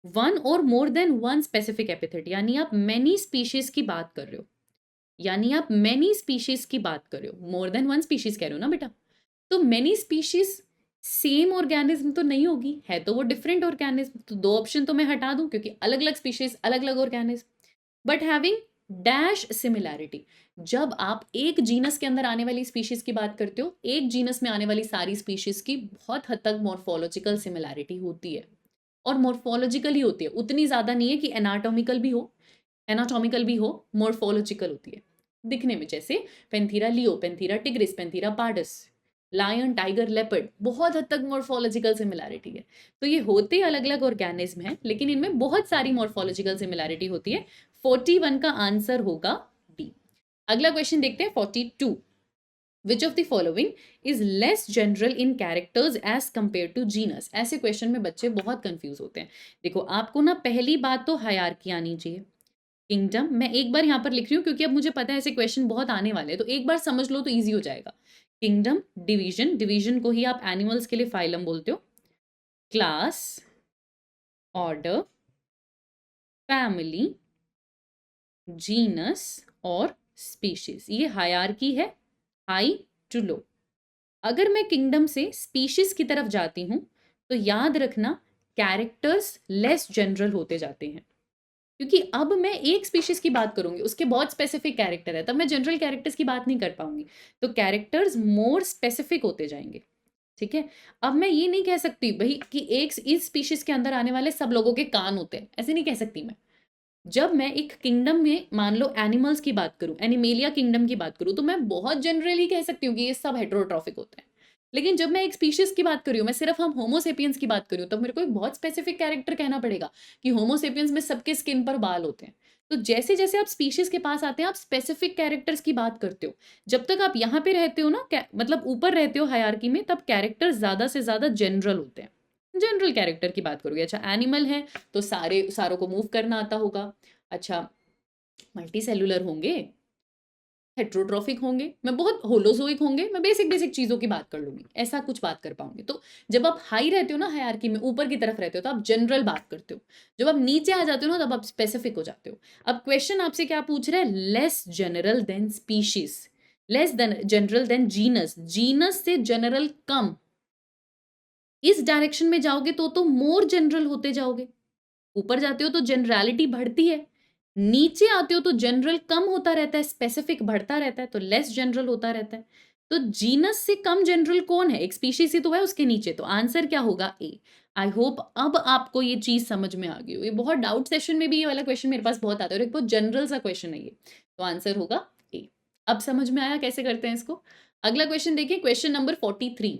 वन और more than one specific epithet, यानी आप मेनी स्पीशीज की बात कर रहे हो, यानी आप मेनी स्पीशीज की बात कर रहे हो, मोर देन वन स्पीशीज कह रहे हो ना बेटा। तो मेनी स्पीशीज सेम ऑर्गेनिज्म तो नहीं होगी, है तो वो डिफरेंट ऑर्गेनिज्म, तो दो ऑप्शन तो मैं हटा दूं क्योंकि अलग अलग स्पीशीज अलग अलग organism, but having dash similarity. जब आप एक जीनस के अंदर आने वाली स्पीशीज की बात करते हो, एक जीनस में आने वाली सारी स्पीशीज की बहुत हद तक मॉर्फोलॉजिकल सिमिलैरिटी होती है, और मॉर्फोलॉजिकल ही होती है, उतनी ज्यादा नहीं है कि एनाटॉमिकल भी हो, एनाटॉमिकल भी हो, मॉर्फोलॉजिकल होती है दिखने में। जैसे Panthera leo, Panthera tigris, Panthera pardus, lion, tiger, leopard, बहुत हद तक मॉर्फोलॉजिकल सिमिलैरिटी है। तो ये होते अलग अलग ऑर्गेनिज्म हैं, लेकिन इनमें बहुत सारी मॉर्फोलॉजिकल सिमिलैरिटी होती है। 41 का आंसर होगा डी। अगला क्वेश्चन देखते हैं 42। Which of the following is less general in characters as compare to genus. ऐसे क्वेश्चन में बच्चे बहुत कंफ्यूज होते हैं। देखो, आपको ना पहली बात तो हायरार्की आनी चाहिए। किंगडम, मैं एक बार यहाँ पर लिख रही हूँ क्योंकि अब मुझे पता है ऐसे क्वेश्चन बहुत आने वाले हैं, तो एक बार समझ लो तो ईजी हो जाएगा। किंगडम, डिवीजन, डिवीजन को ही आप एनिमल्स के लिए फाइलम बोलते हो, क्लास, ऑर्डर, फैमिली, जीनस और स्पीशीज, ये हायरार्की है, हाई टू लो। अगर मैं किंगडम से स्पीशीज की तरफ जाती हूं तो याद रखना कैरेक्टर्स लेस जनरल होते जाते हैं, क्योंकि अब मैं एक स्पीशीज की बात करूंगी, उसके बहुत स्पेसिफिक कैरेक्टर है, तब मैं जनरल कैरेक्टर्स की बात नहीं कर पाऊंगी, तो कैरेक्टर्स मोर स्पेसिफिक होते जाएंगे। ठीक है, अब मैं ये नहीं कह सकती भाई कि एक इस स्पीशीज के अंदर आने वाले सब लोगों के कान होते हैं, ऐसे नहीं कह सकती मैं। जब मैं एक किंगडम में मान लो एनिमल्स की बात करूं, एनिमेलिया किंगडम की बात करूं, तो मैं बहुत जनरली कह सकती हूँ कि ये सब हेटेरोट्रॉफिक होते हैं। लेकिन जब मैं एक स्पीशीज की बात कर रही हूँ, मैं सिर्फ हम होमोसेपियंस की बात कर रही हूँ, तब मेरे को एक बहुत स्पेसिफिक कैरेक्टर कहना पड़ेगा कि होमोसेपियंस में सबके स्किन पर बाल होते हैं। तो जैसे जैसे आप स्पीशीज के पास आते हैं, आप स्पेसिफिक कैरेक्टर्स की बात करते हो। जब तक आप यहाँ पे रहते हो ना, मतलब ऊपर रहते हो हायरार्की में, तब कैरेक्टर ज्यादा से ज्यादा जनरल होते हैं। जनरल कैरेक्टर की बात करोगे, अच्छा एनिमल है तो सारों को मूव करना आता होगा, अच्छा मल्टी सेलुलर होंगे, हेट्रोट्रॉफिक होंगे, मैं बहुत होलोजोइक होंगे, मैं बेसिक बेसिक चीज़ों की बात कर लूंगी, ऐसा कुछ बात कर पाऊंगी। तो जब आप हाई रहते हो ना हायरार्की में, ऊपर की तरफ रहते हो, तो आप जनरल बात करते हो। जब आप नीचे आ जाते हो ना, तब आप स्पेसिफिक हो जाते हो। अब क्वेश्चन आपसे क्या पूछ रहा है? Less general than species, less than general than genus, genus से जनरल कम। इस डायरेक्शन में जाओगे तो मोर जनरल होते जाओगे, ऊपर जाते हो तो जनरलिटी बढ़ती है, नीचे आते हो तो जनरल कम होता रहता है, स्पेसिफिक बढ़ता रहता है, तो लेस जनरल होता रहता है। तो जीनस से कम जनरल कौन है? एक स्पीशीज ही तो है उसके नीचे, तो आंसर क्या होगा? ए। आई होप अब आपको ये चीज समझ में आ गई हो। ये बहुत डाउट सेशन में भी ये वाला क्वेश्चन मेरे पास बहुत आता है, और एक बहुत जनरल सा क्वेश्चन है ये, तो आंसर होगा ए। अब समझ में आया कैसे करते हैं इसको? अगला क्वेश्चन देखिए, question number 43।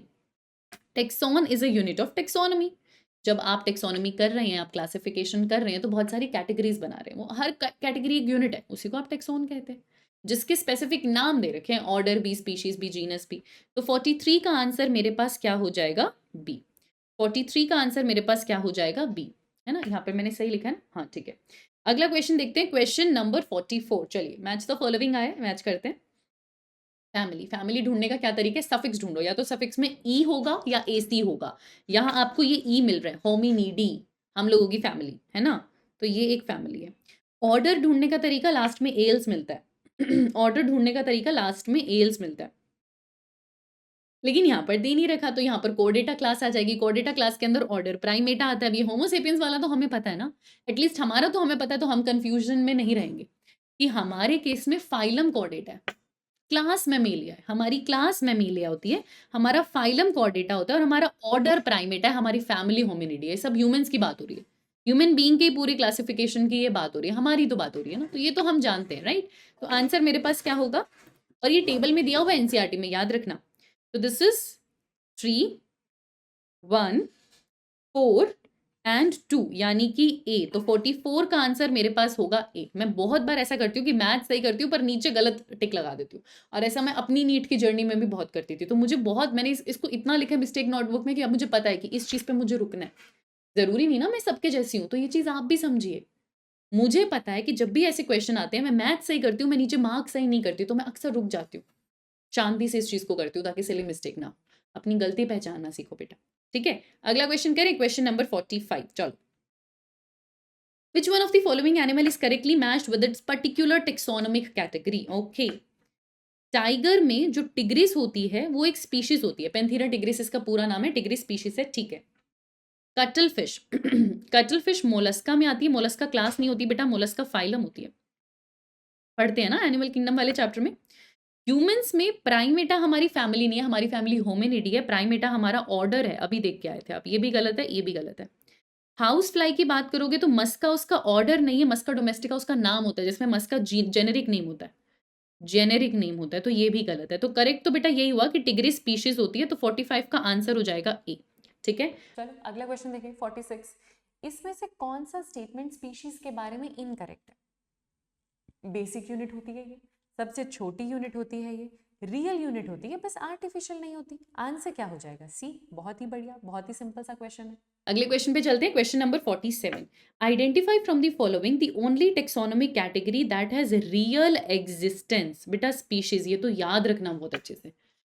Tax on is a unit of taxonomy. जब आप टेक्सोनॉमी कर रहे हैं, आप क्लासिफिकेशन कर रहे हैं, तो बहुत सारी कैटेगरीज बना रहे हैं, वो हर कैटेगरी एक यूनिट है, उसी को आप टेक्सोन कहते हैं, जिसके स्पेसिफिक नाम दे रखे हैं, ऑर्डर भी, स्पीशीज भी, जीनस भी। तो 43 का आंसर मेरे पास क्या हो जाएगा? बी। 43 का आंसर मेरे पास क्या हो जाएगा? बी, है ना? यहाँ पे मैंने सही लिखा है ना? हाँ ठीक है। अगला क्वेश्चन देखते हैं, क्वेश्चन नंबर 44। चलिए, मैच द फॉलोइंग आया, मैच करते हैं। फैमिली, फैमिली ढूंढने का क्या तरीका है? सफिक्स ढूंढो, या तो सफिक्स में ई होगा या एसी होगा। यहाँ आपको ये ई मिल रहा है, होमिनिडी, हम लोगों की फैमिली है ना, तो ये एक फैमिली है। ऑर्डर ढूंढने का तरीका लास्ट में एल्स मिलता है ऑर्डर ढूंढने का तरीका लास्ट में एल्स मिलता है, लेकिन यहाँ पर दे नहीं रखा, तो यहाँ पर कोर्डेटा क्लास आ जाएगी। कोर्डेटा क्लास के अंदर ऑर्डर प्राइमेटा आता है। ये होमोसेपियंस वाला तो हमें पता है ना, एटलीस्ट हमारा तो हमें पता है, तो हम कंफ्यूजन में नहीं रहेंगे कि हमारे केस में फाइलम कॉर्डेटा है, क्लास मैमेलिया है, हमारी क्लास मैमेलिया होती है, हमारा फाइलम कॉर्डेटा होता है, और हमारा ऑर्डर प्राइमेटा है, हमारी फैमिली होमिनिडी है। सब ह्यूमंस की बात हो रही है, ह्यूमन बीइंग की पूरी क्लासिफिकेशन की ये बात हो रही है, हमारी तो बात हो रही है ना, तो ये तो हम जानते हैं, राइट? तो आंसर मेरे पास क्या होगा? और ये टेबल में दिया हुआ है एनसीईआरटी में, याद रखना। तो दिस इज 3, 1, 4 एंड 2, यानी कि ए। तो 44 का आंसर मेरे पास होगा ए। मैं बहुत बार ऐसा करती हूँ कि मैथ सही करती हूँ पर नीचे गलत टिक लगा देती हूँ, और ऐसा मैं अपनी नीट की जर्नी में भी बहुत करती थी। तो मुझे बहुत, मैंने इसको इतना लिखा है मिस्टेक नोटबुक में कि अब मुझे पता है कि इस चीज़ पे मुझे रुकना है। जरूरी नहीं ना मैं सबके जैसी हूँ, तो ये चीज़ आप भी समझिए। मुझे पता है कि जब भी ऐसे क्वेश्चन आते हैं, मैं मैथ सही करती हूँ, मैं नीचे मार्क्स सही नहीं करती, तो मैं अक्सर रुक जाती हूँ। शांति से इस चीज़ को करती हूँ ताकि सिली मिस्टेक ना हो। अपनी गलती पहचानना सीखो बेटा, ठीक है? अगला क्वेश्चन करें, क्वेश्चन नंबर 45। चलो, Which one of the following animal is correctly matched with its particular taxonomic category? Okay. Tiger में जो टिग्रिस होती है वो एक स्पीशीज होती है, पेंथीरा टिग्रिस इसका पूरा नाम है, टिग्रिस स्पीशीज है, ठीक है। Cuttle fish cuttle fish Mollusca में आती है, मोलस्का क्लास नहीं होती बेटा, मोलस्का फाइलम होती है, पढ़ते हैं ना एनिमल किंगडम वाले चैप्टर में। ह्यूमंस में प्राइमेटा हमारी फैमिली नहीं है, हमारी फैमिली होमिनिडी है, प्राइमेटा हमारा ऑर्डर है, अभी देख के आए थे आप, ये भी गलत है, ये भी गलत है। हाउस फ्लाई की बात करोगे तो मस्का उसका ऑर्डर नहीं है, मस्का डोमेस्टिका उसका नाम होता है, जिसमें मस्का जेनेरिक नेम होता है, जेनेरिक नेम होता है, तो ये भी गलत है। तो करेक्ट तो बेटा यही हुआ कि टिग्रिस स्पीशीज होती है, तो 45 का आंसर हो जाएगा ए, ठीक है। चलो अगला क्वेश्चन देखिए 46। इसमें से कौन सा स्टेटमेंट स्पीशीज के बारे में इनकरेक्ट है? बेसिक यूनिट होती है ये, सबसे छोटी यूनिट होती है ये, रियल यूनिट होती है, बस आर्टिफिशियल नहीं होती। आंसर क्या हो जाएगा? सी। बहुत ही बढ़िया, बहुत ही सिंपल सा क्वेश्चन है। अगले क्वेश्चन पे चलते हैं, question number 47। Identify from the following the only taxonomic category that has real existence. बेटा स्पीशीज, ये तो याद रखना बहुत अच्छे से,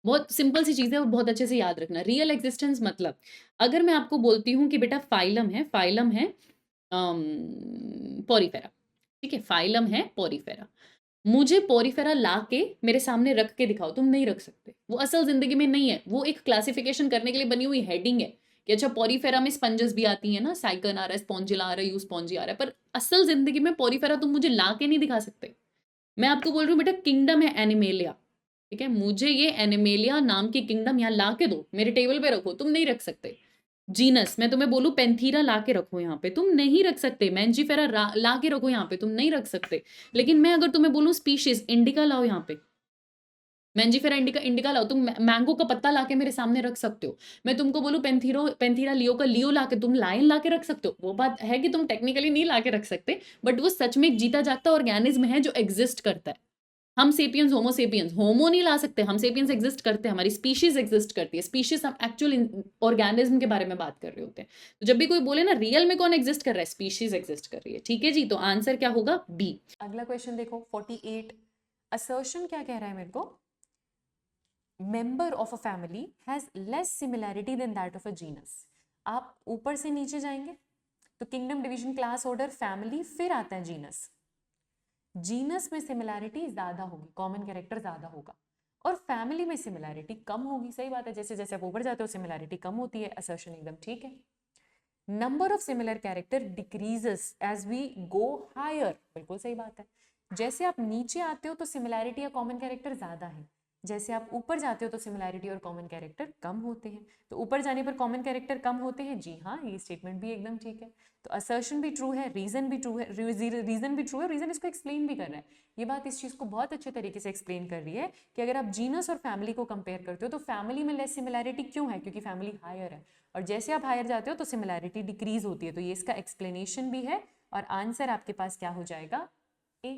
बहुत सिंपल सी चीज है और बहुत अच्छे से याद रखना। रियल एग्जिस्टेंस मतलब अगर मैं आपको बोलती हूँ कि बेटा फाइलम है, फाइलम है पोरीफेरा, ठीक है, फाइलम है पोरीफेरा, मुझे पोरीफेरा ला के मेरे सामने रख के दिखाओ, तुम नहीं रख सकते, वो असल जिंदगी में नहीं है, वो एक क्लासिफिकेशन करने के लिए बनी हुई हेडिंग है कि अच्छा पोरीफेरा में स्पंजेस भी आती हैं ना, साइकन आ रहा है, स्पॉन्जिला आ रहा है, यू स्पॉन्जी आ रहा है, पर असल जिंदगी में पोरीफेरा तुम मुझे ला के नहीं दिखा सकते। मैं आपको बोल रही हूँ बेटा किंगडम है एनिमेलिया, ठीक है, मुझे ये एनिमेलिया नाम की किंगडम यहाँ ला के दो, मेरे टेबल पे रखो, तुम नहीं रख सकते। जीनस मैं तुम्हें बोलूं पेंथीरा ला के रखो यहाँ पे, तुम नहीं रख सकते। मैंजीफेरा ला के रखो यहाँ पे, तुम नहीं रख सकते। लेकिन मैं अगर तुम्हें बोलूं स्पीशीज इंडिका लाओ यहाँ पे, मैंजीफेरा इंडिका, इंडिका लाओ, तुम मैंगो का पत्ता लाके मेरे सामने रख सकते हो। मैं तुमको बोलूं पेंथीरा लियो का लियो लाके, तुम लायन लाके रख सकते हो। वो बात है कि तुम टेक्निकली नहीं लाके रख सकते, बट वो सच में एक जीता जागता ऑर्गेनिज्म है जो एग्जिस्ट करता है। हम सेपियंस होमो सेपियंस, होमो नहीं ला सकते, हम सेपियंस एग्जिस्ट करते हैं, हमारी स्पीशीज एग्जिस्ट करती है। स्पीशीज हम एक्चुअल ऑर्गेनिज्म के बारे में बात कर रहे होते हैं। तो जब भी कोई बोले ना रियल में कौन एग्जिस्ट कर रहा है, स्पीशीज एग्जिस्ट कर रही है, ठीक है जी। तो आंसर क्या होगा? बी। अगला क्वेश्चन देखो 48। असर्शन क्या कह रहा है मेरे को? Member of a family has less similarity than that of a genus. आप ऊपर से नीचे जाएंगे तो kingdom, division, class, order, family, फिर आता है जीनस। जीनस में सिमिलैरिटी ज्यादा होगी, कॉमन कैरेक्टर ज्यादा होगा, और फैमिली में सिमिलैरिटी कम होगी। सही बात है, जैसे जैसे आप ऊपर जाते हो सिमिलैरिटी कम होती है। असर्शन एकदम ठीक है। Number of similar character decreases as we go higher. बिल्कुल सही बात है। जैसे आप नीचे आते हो तो सिमिलैरिटी या कॉमन कैरेक्टर ज्यादा है, जैसे आप ऊपर जाते हो तो सिमिलैरिटी और कॉमन कैरेक्टर कम होते हैं। तो ऊपर जाने पर कॉमन कैरेक्टर कम होते हैं। जी हाँ, ये स्टेटमेंट भी एकदम ठीक है। तो असर्शन भी ट्रू है, रीजन भी ट्रू है, रीजन भी ट्रू है, रीजन इसको एक्सप्लेन भी कर रहा है। ये बात इस चीज को बहुत अच्छे तरीके से एक्सप्लेन कर रही है कि अगर आप जीनस और फैमिली को कंपेयर करते हो तो फैमिली में लेस सिमिलैरिटी क्यों है? क्योंकि फैमिली हायर है, और जैसे आप हायर जाते हो तो सिमिलैरिटी डिक्रीज होती है। तो ये इसका एक्सप्लेनेशन भी है, और आंसर आपके पास क्या हो जाएगा? ए।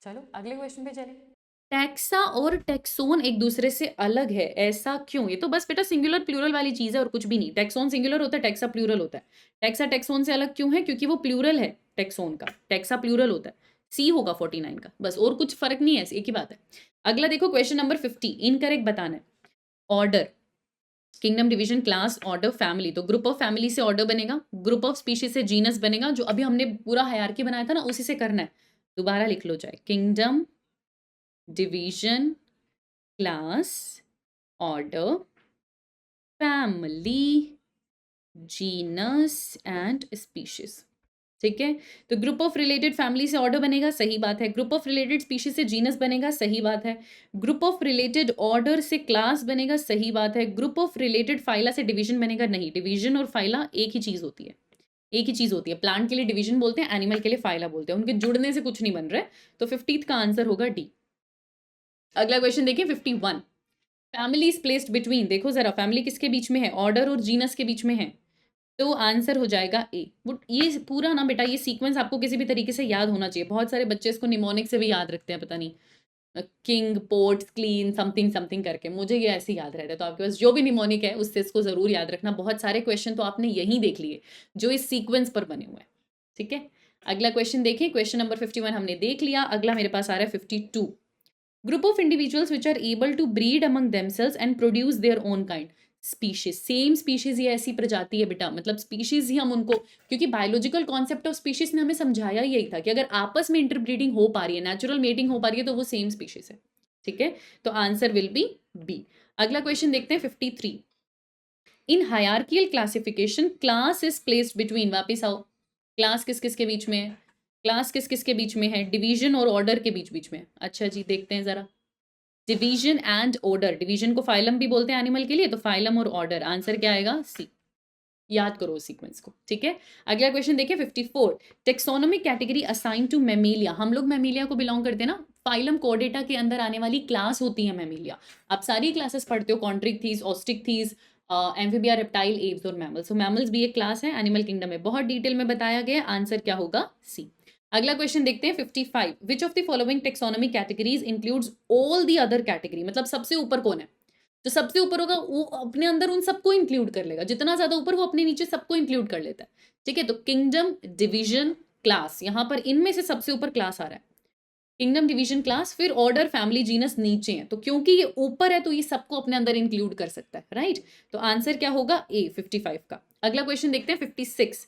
चलो अगले क्वेश्चन पे चले। टैक्सा और टेक्सोन एक दूसरे से अलग है, ऐसा क्यों? ये तो बस बेटा सिंगुलर प्लूरल वाली चीज है और कुछ भी नहीं। टेक्सोन सिंगुलर होता है, टेक्सा प्लूरल होता है। टेक्सा टेक्सोन से अलग क्यों है? क्योंकि वो प्लूरल है टेक्सोन का, टेक्सा प्लूरल होता है। सी होगा 49 का, बस, और कुछ फर्क नहीं है, एक ही बात है। अगला देखो क्वेश्चन नंबर 50, इनकरेक्ट बताना है। Order, kingdom, division, class, order, family, तो ग्रुप ऑफ फैमिली से ऑर्डर बनेगा, ग्रुप ऑफ स्पीशीज से जीनस बनेगा, जो अभी हमने पूरा हायरार्की बनाया था ना उसी से करना है। दोबारा लिख लो चाहे, kingdom, division, class, order, family, genus and species, ठीक है। तो ग्रुप ऑफ रिलेटेड फैमिली से ऑर्डर बनेगा, सही बात है। ग्रुप ऑफ रिलेटेड स्पीशीज से जीनस बनेगा, सही बात है। ग्रुप ऑफ रिलेटेड ऑर्डर से क्लास बनेगा, सही बात है। ग्रुप ऑफ रिलेटेड फाइला से डिवीजन बनेगा, नहीं, डिवीजन और फाइला एक ही चीज होती है, एक ही चीज होती है। प्लांट के लिए डिवीजन बोलते हैं, एनिमल के लिए फाइला बोलते हैं, उनके जुड़ने से कुछ नहीं बन रहा है। तो 50th का आंसर होगा डी। अगला क्वेश्चन देखिए 51। फैमिली इज प्लेस्ड बिटवीन, देखो जरा फैमिली किसके बीच में है? ऑर्डर और जीनस के बीच में है, तो आंसर हो जाएगा ए। वो ये पूरा ना बेटा, ये सीक्वेंस आपको किसी भी तरीके से याद होना चाहिए। बहुत सारे बच्चे इसको निमोनिक से भी याद रखते हैं, पता नहीं, king, port, clean, something something करके, मुझे ये ऐसे याद रहता है। तो आपके पास जो भी निमोनिक है उससे इसको जरूर याद रखना। बहुत सारे क्वेश्चन तो आपने यही देख लिए जो इस सीक्वेंस पर बने हुए हैं, ठीक है। अगला क्वेश्चन देखिए, क्वेश्चन नंबर 51 हमने देख लिया। अगला मेरे पास आ रहा है 52। Group of individuals which are able to breed among themselves and produce their own kind. Species, same species ये ऐसी प्रजाति है बेटा, मतलब स्पीशीज ही हम उनको, क्योंकि बायोलॉजिकल कॉन्सेप्ट ऑफ स्पीशीज ने हमें समझाया ही यही था कि अगर आपस में इंटरब्रीडिंग हो पा रही है, नेचुरल मेटिंग हो पा रही है, तो वो सेम स्पीशीज है। ठीक है, तो आंसर विल बी बी। अगला क्वेश्चन देखते हैं 53। In hierarchical classification class is placed between, वापिस आओ, क्लास किस किस के बीच में है, क्लास किस किस के बीच में है, डिवीजन और ऑर्डर के बीच बीच में। अच्छा जी, देखते हैं जरा, डिवीजन एंड ऑर्डर, डिवीजन को फाइलम भी बोलते हैं एनिमल के लिए, तो फाइलम और ऑर्डर, आंसर क्या आएगा, सी। याद करो सीक्वेंस को। ठीक है, अगला क्वेश्चन देखिए 54। Taxonomic category assign to Mammalia, हम लोग मेमेलिया को बिलोंग करते हैं ना, फाइलम कोर्डेटा के अंदर आने वाली क्लास होती है मेमेलिया। आप सारी क्लासेस पढ़ते हो, कॉन्ट्रिकथीज, ऑस्ट्रिकथीज, एम्फीबिया, रेप्टाइल, एव्स और मैमल्स। सो मैमल्स भी एक क्लास है एनिमल किंगडम में, बहुत डिटेल में बताया गया है, आंसर क्या होगा, सी। अगला क्वेश्चन देखते हैं 55। विच of the following taxonomic categories includes all the other category, मतलब सबसे ऊपर कौन है, जो सबसे ऊपर होगा वो अपने अंदर उन सबको इंक्लूड कर लेगा, जितना ज्यादा ऊपर वो अपने नीचे सबको इंक्लूड कर लेता है। ठीक है, तो किंगडम, डिवीजन, क्लास, यहां पर इनमें से सबसे ऊपर क्लास आ रहा है, किंगडम, डिवीजन, क्लास, फिर ऑर्डर, फैमिली, जीनस नीचे है, तो क्योंकि ये ऊपर है तो ये सबको अपने अंदर इंक्लूड कर सकता है, राइट। तो आंसर क्या होगा, ए 55 का। अगला क्वेश्चन देखते हैं 56।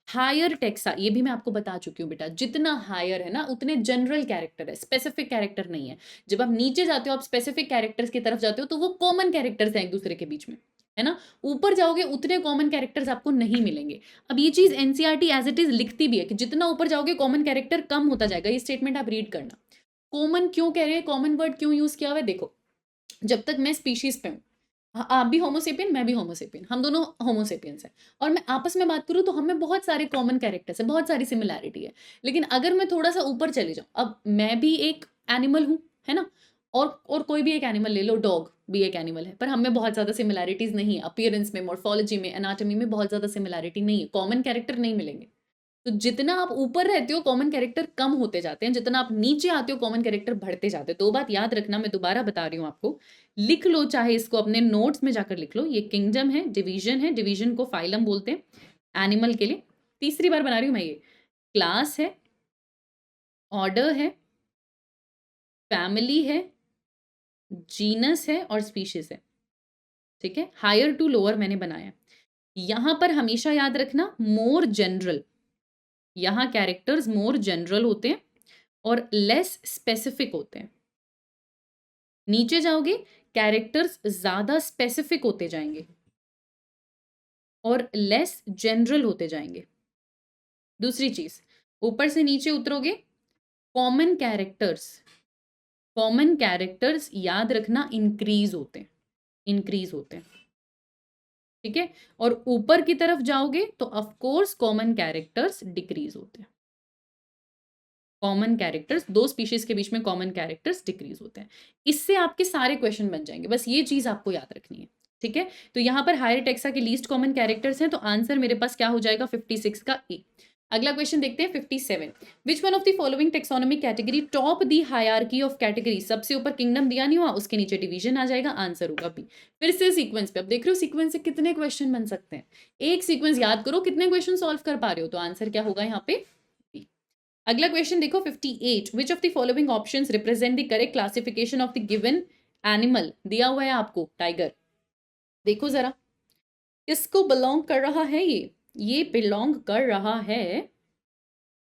हायर टेक्सा, ये भी मैं आपको बता चुकी हूँ बेटा, जितना हायर है ना उतने जनरल कैरेक्टर है, स्पेसिफिक कैरेक्टर नहीं है। जब आप नीचे जाते हो, आप स्पेसिफिक कैरेक्टर्स की तरफ जाते हो, तो वो कॉमन कैरेक्टर्स हैं एक दूसरे के बीच में, है ना। ऊपर जाओगे उतने कॉमन कैरेक्टर्स आपको नहीं मिलेंगे। अब ये चीज एनसीईआरटी एज इट इज लिखती भी है कि जितना ऊपर जाओगे कॉमन कैरेक्टर कम होता जाएगा, ये स्टेटमेंट आप रीड करना। कॉमन क्यों कह रहे हैं, कॉमन वर्ड क्यों यूज किया हुआ है, देखो, जब तक मैं स्पीशीज पे हूँ, आप भी होमोसेपियन, मैं भी होमोसेपियन, हम दोनों होमोसेपियंस हैं, और मैं आपस में बात करूँ तो हमें बहुत सारे कॉमन कैरेक्टर्स है, बहुत सारी सिमिलैरिटी है। लेकिन अगर मैं थोड़ा सा ऊपर चले जाऊँ, अब मैं भी एक एनिमल हूँ, है ना, और कोई भी एक एनिमल ले लो, डॉग भी एक एनिमल है, पर हमें बहुत ज़्यादा सिमिलैरिटीज नहीं है, अपीयरेंस में, मॉर्फोलॉजी में, एनाटॉमी में बहुत ज़्यादा सिमिलैरिटी नहीं है, कॉमन कैरेक्टर नहीं मिलेंगे। तो जितना आप ऊपर रहते हो कॉमन कैरेक्टर कम होते जाते हैं, जितना आप नीचे आते हो कॉमन कैरेक्टर बढ़ते जाते हैं। दो बात याद रखना, मैं दोबारा बता रही हूँ आपको, लिख लो, चाहे इसको अपने नोट्स में जाकर लिख लो। ये किंगडम है, डिवीजन को फाइलम बोलते हैं एनिमल के लिए, तीसरी बार बना रही हूँ मैं, ये क्लास है, ऑर्डर है, फैमिली है, जीनस है और स्पीशीज है। ठीक है, हायर टू लोअर मैंने बनाया। यहां पर हमेशा याद रखना मोर जनरल, यहाँ कैरेक्टर्स मोर जनरल होते हैं और लेस स्पेसिफिक होते हैं। नीचे जाओगे कैरेक्टर्स ज्यादा स्पेसिफिक होते जाएंगे और लेस जनरल होते जाएंगे। दूसरी चीज, ऊपर से नीचे उतरोगे, कॉमन कैरेक्टर्स याद रखना इंक्रीज होते हैं, ठीक है। और ऊपर की तरफ जाओगे तो of course common characters decrease होते हैं। कॉमन कैरेक्टर्स, दो स्पीशीज के बीच में कॉमन कैरेक्टर्स डिक्रीज होते हैं। इससे आपके सारे क्वेश्चन बन जाएंगे, बस ये चीज आपको याद रखनी है। ठीक है, तो यहां पर हायर टेक्सा के लीस्ट कॉमन कैरेक्टर्स हैं, तो आंसर मेरे पास क्या हो जाएगा 56 का ए। अगला क्वेश्चन देखते हैं 57। विच one of the following taxonomic category top the hierarchy of category, सबसे ऊपर किंगडम दिया नहीं हुआ, उसके नीचे डिवीजन आ जाएगा, आंसर होगा बी। फिर से सीक्वेंस पे, अब देख रहे हो सीक्वेंस से कितने क्वेश्चन बन सकते हैं, एक सीक्वेंस याद करो कितने क्वेश्चन सॉल्व कर पा रहे हो, तो आंसर क्या होगा यहाँ पे बी। अगला क्वेश्चन देखो 58। विच of the following options represent the correct classification of the given animal, दिया हुआ है आपको टाइगर, देखो जरा किसको बिलोंग कर रहा है, ये बिलोंग कर रहा है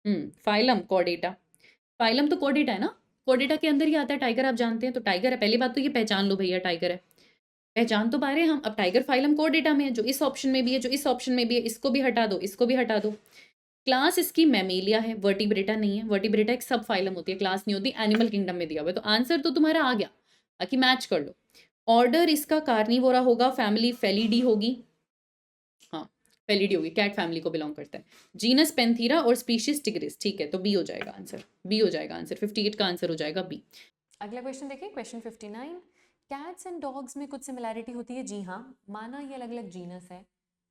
फाइलम कॉर्डेटा। फाइलम तो कॉर्डेटा है ना, कॉर्डेटा के अंदर ही आता है टाइगर, आप जानते हैं, तो टाइगर है। पहली बात तो ये पहचान लो भैया, टाइगर है, पहचान तो पा रहे हैं हम। अब टाइगर फाइलम कॉर्डेटा में है, जो इस ऑप्शन में भी है, जो इस ऑप्शन में भी है, इसको भी हटा दो, इसको भी हटा दो। क्लास इसकी मैमेलिया है, वर्टिब्रेटा नहीं है, वर्टिब्रेटा एक सब फाइलम होती है, क्लास नहीं होती, एनिमल किंगडम में दिया हुआ है, तो आंसर तो तुम्हारा आ गया, बाकी मैच कर लो। ऑर्डर इसका कार्निवोरा होगा, फैमिली फेलिडी होगी, हाँ फेलिडी होगी, कैट फैमिली को बिलोंग करता है। जीनस पेंथीरा और स्पीशीज टिग्रिस, ठीक है, तो बी हो जाएगा आंसर, बी हो जाएगा आंसर, 58 का आंसर हो जाएगा बी। अगला क्वेश्चन देखिए, क्वेश्चन 59। कैट्स एंड डॉग्स में कुछ सिमिलैरिटी होती है, जी हाँ, माना ये अलग अलग जीनस है,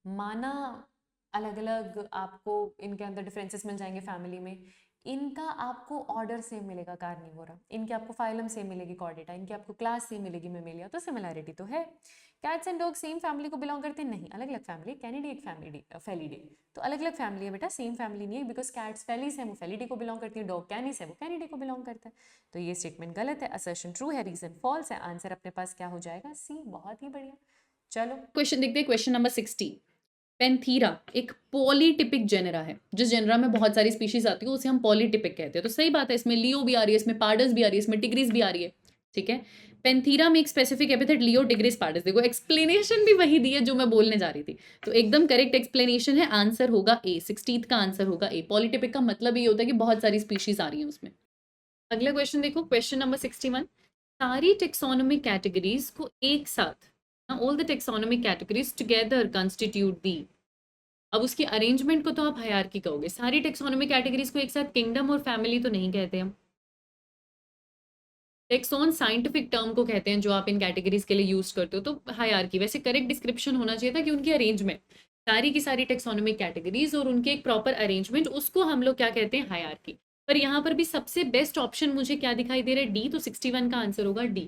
माना अलग अलग आपको इनके अंदर डिफरेंसेस मिल जाएंगे फैमिली में, इनका आपको ऑर्डर सेम मिलेगा कार्निवोरा, इनके आपको फाइलम सेम मिलेगी कॉर्डेटा, इनकी आपको क्लास सेम मिलेगी मेमेलिया, तो सिमिलैरिटी तो है। Cats and dog same family को बिलोंग करते हैं, नहीं, अलग अलग फैमिली, कैनिडी एक फैमिली, फेलिडे, तो अलग अलग फैमिली है बेटा, सेम फैमिली नहीं है, बिकॉज कैट्स फेलिस है, वो फेलिडे को बिलोंग करती है, डॉग कैनिस है, वो कैनिडी को बिलोंग करता है, तो ये स्टेटमेंट गलत है, असर्शन ट्रू है, रीजन फॉल्स है, आंसर अपने पास क्या हो जाएगा सी। बहुत ही बढ़िया, चलो क्वेश्चन देखते हैं, क्वेश्चन नंबर 60। पेंथीरा एक पॉलीटिपिक जेनरा है। जिस जेनरा में बहुत सारी स्पीशीज आती है उसे हम पॉलीटिपिक कहते हैं। तो सही बात है, इसमें लियो भी आ रही है, इसमें पार्डस भी आ रही है, इसमें टिग्रिस भी आ रही है। ठीक है, पेंथीरा में एक स्पेसिफिक एपिथेट लियो, टिग्रिस, पार्डस। देखो एक्सप्लेनेशन भी वही दी है जो मैं बोलने जा रही थी, तो एकदम करेक्ट एक्सप्लेनेशन है। आंसर होगा ए, 60th का आंसर होगा ए। पॉलीटिपिक का मतलब ये होता है कि बहुत सारी स्पीशीज आ रही है उसमें। अगला क्वेश्चन देखो, क्वेश्चन नंबर 61। सारी टेक्सोनोमिक कैटेगरीज को एक साथ, all the taxonomic categories together constitute the. अब उसकी अरेंजमेंट को तो आप हायरार्की कहोगे। सारी टेक्सोनोमिक कैटेगरीज को एक साथ किंगडम और फैमिली तो नहीं कहते हम। टेक्सोन साइंटिफिक टर्म को कहते हैं जो आप इन कैटेगरीज के लिए यूज करते हो। तो हायरार्की, वैसे करेक्ट डिस्क्रिप्शन होना चाहिए था कि उनकी अरेंजमेंट, सारी की सारी टेक्सोनोमिक कैटेगरीज और उनके एक प्रॉपर अरेंजमेंट, उसको हम लोग क्या कहते हैं, हायरार्की। पर यहाँ पर भी सबसे बेस्ट ऑप्शन मुझे क्या दिखाई दे रहा है, डी। तो 61 का आंसर होगा डी।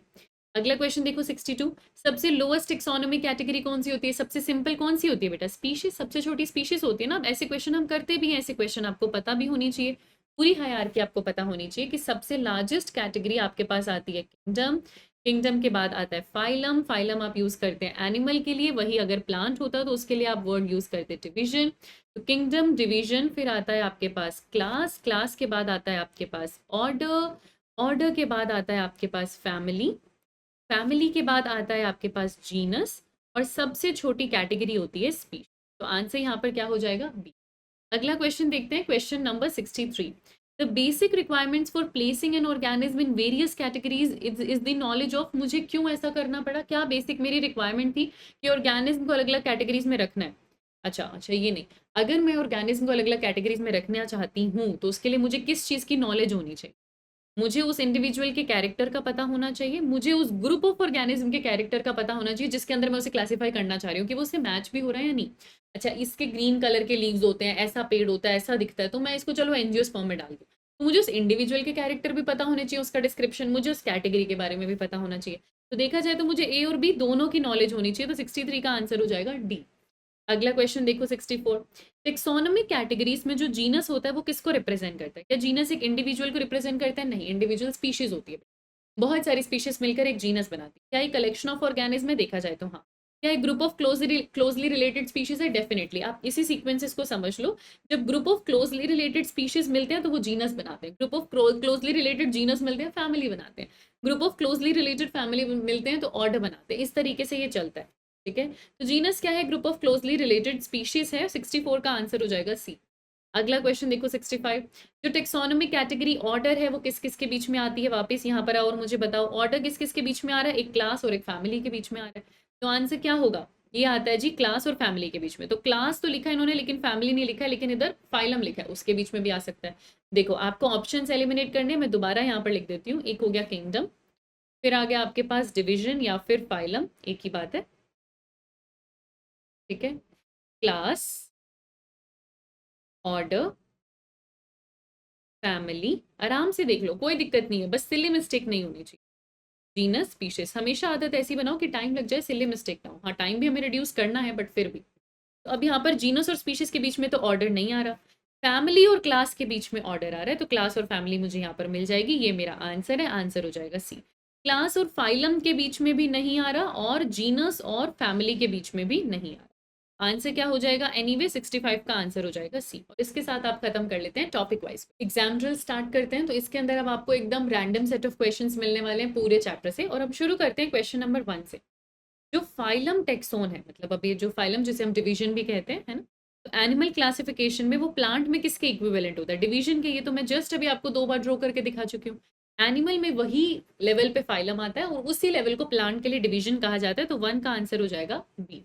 अगला क्वेश्चन देखो 62। सबसे लोएस्ट टेक्सोनोमिक कैटेगरी कौन सी होती है, सबसे सिंपल कौन सी होती है बेटा, स्पीशीज। सबसे छोटी स्पीशीज होती है ना। ऐसे क्वेश्चन हम करते भी हैं, ऐसे क्वेश्चन आपको पता भी होनी चाहिए, पूरी हायरार्की आपको पता होनी चाहिए कि सबसे लार्जेस्ट कैटेगरी आपके पास आती है किंगडम, किंगडम के बाद आता है फाइलम, फाइलम आप यूज करते हैं एनिमल के लिए, वही अगर प्लांट होता तो उसके लिए आप वर्ड यूज करते डिवीजन। तो किंगडम, डिवीजन, फिर आता है आपके पास क्लास, क्लास के बाद आता है आपके पास ऑर्डर, ऑर्डर के बाद आता है आपके पास फैमिली, फैमिली के बाद आता है आपके पास जीनस, और सबसे छोटी कैटेगरी होती है स्पीशीज। तो आंसर यहाँ पर क्या हो जाएगा, बी। अगला क्वेश्चन देखते हैं, question number 63। The basic requirements for placing an organism in various categories is the knowledge of. मुझे क्यों ऐसा करना पड़ा, क्या बेसिक मेरी रिक्वायरमेंट थी कि ऑर्गेनिज्म को अलग अलग कैटेगरीज में रखना है। अच्छा ये नहीं, अगर मैं ऑर्गेनिज्म को अलग अलग कैटेगरीज में रखना चाहती हूँ तो उसके लिए मुझे किस चीज़ की नॉलेज होनी चाहिए, मुझे उस इंडिविजुअल के कैरेक्टर का पता होना चाहिए, मुझे उस ग्रुप ऑफ ऑर्गेनिज्म के कैरेक्टर का पता होना चाहिए जिसके अंदर मैं उसे क्लासीफाई करना चाह रही हूँ कि वो उससे मैच भी हो रहा है या नहीं। अच्छा, इसके ग्रीन कलर के लीव्स होते हैं, ऐसा पेड़ होता है, ऐसा दिखता है, तो मैं इसको चलो एंजियोस्पर्म में डाल दूँ। तो मुझे उस इंडिविजुअल के कैरेक्टर भी पता होने चाहिए, उसका डिस्क्रिप्शन, मुझे उस कैटेगरी के बारे में भी पता होना चाहिए। तो देखा जाए तो मुझे ए और बी दोनों की नॉलेज होनी चाहिए। तो 63 का आंसर हो जाएगा डी। अगला क्वेश्चन देखो 64। टेक्सोनोमिक कैटेगरीज में जो जीनस होता है वो किसको रिप्रेजेंट करता है, क्या जीनस एक इंडिविजुअल को रिप्रेजेंट करता है, नहीं, इंडिविजुअल स्पीशीज होती है। बहुत सारी स्पीशीज मिलकर एक जीनस बनाती है। क्या एक कलेक्शन ऑफ ऑर्गेनिज्म में देखा जाए तो हाँ। क्या एक group of closely related species है, डेफिनेटली। आप इसी सीक्वेंसेस को समझ लो, जब group of closely related species मिलते हैं तो वो जीनस बनाते हैं, group of closely related genus मिलते हैं फैमिली बनाते हैं, group of closely related family मिलते हैं तो ऑर्डर बनाते हैं। इस तरीके से ये चलता है। ठीक है, तो जीनस क्या है, group of closely related species है। 64 का आंसर हो जाएगा सी। अगला क्वेश्चन देखो 65। जो टेक्सोनोमिक कैटेगरी ऑर्डर है वो किस किस के बीच में आती है, वापस यहाँ पर आओ और मुझे बताओ ऑर्डर किस किस के बीच में आ रहा है, एक क्लास और एक फैमिली के बीच में आ रहा है। तो आंसर क्या होगा, ये आता है जी क्लास और फैमिली के बीच में। तो क्लास तो लिखा है इन्होंने लेकिन फैमिली नहीं लिखा है, लेकिन इधर फाइलम लिखा है, उसके बीच में भी आ सकता है। देखो आपको ऑप्शंस एलिमिनेट करने, मैं दोबारा यहाँ पर लिख देती हूँ। एक हो गया किंगडम, फिर आ गया आपके पास डिविजन या फिर फाइलम, एक ही बात है। ठीक है, क्लास, ऑर्डर, फैमिली, आराम से देख लो, कोई दिक्कत नहीं है, बस सिली मिस्टेक नहीं होनी चाहिए। जीनस, स्पीशीज, हमेशा आदत ऐसी बनाओ कि टाइम लग जाए, सिली मिस्टेक ना हो। हाँ, टाइम भी हमें रिड्यूस करना है बट फिर भी। तो अब यहाँ पर जीनस और स्पीशीज के बीच में तो ऑर्डर नहीं आ रहा, फैमिली और क्लास के बीच में ऑर्डर आ रहा है, तो क्लास और फैमिली मुझे यहाँ पर मिल जाएगी। ये मेरा आंसर है, आंसर हो जाएगा सी। क्लास और फाइलम के बीच में भी नहीं आ रहा और जीनस और फैमिली के बीच में भी नहीं आ रहा। आंसर क्या हो जाएगा, एनीवे 65 का आंसर हो जाएगा सी। और इसके साथ आप खत्म कर लेते हैं topic wise. Exam drill start करते हैं। तो इसके अंदर अब आपको एकदम रैंडम सेट ऑफ क्वेश्चंस मिलने वाले हैं पूरे चैप्टर से। और अब शुरू करते हैं क्वेश्चन नंबर 1 से। जो फाइलम टेक्सोन है, मतलब अब ये जो फाइलम जिसे हम डिवीजन भी कहते हैं, है ना, तो एनिमल क्लासिफिकेशन में वो प्लांट में किसके इक्विवेलेंट होता है, डिवीजन के। ये तो मैं जस्ट अभी आपको 2 बार ड्रॉ करके दिखा चुकी हूँ। एनिमल में वही लेवल पे फाइलम आता है और उसी लेवल को प्लांट के लिए डिवीजन कहा जाता है। तो 1 का आंसर हो जाएगा बी।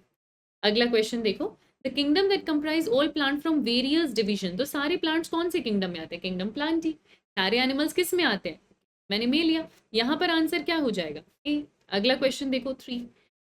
अगला क्वेश्चन देखो, the kingdom that comprise all plant from various division. तो सारे प्लांट्स कौन से किंगडम में आते हैं, किंगडम प्लांट ही। सारे एनिमल्स किस में आते हैं, मैंने में लिया। यहाँ पर आंसर क्या हो जाएगा, ए। अगला क्वेश्चन देखो 3।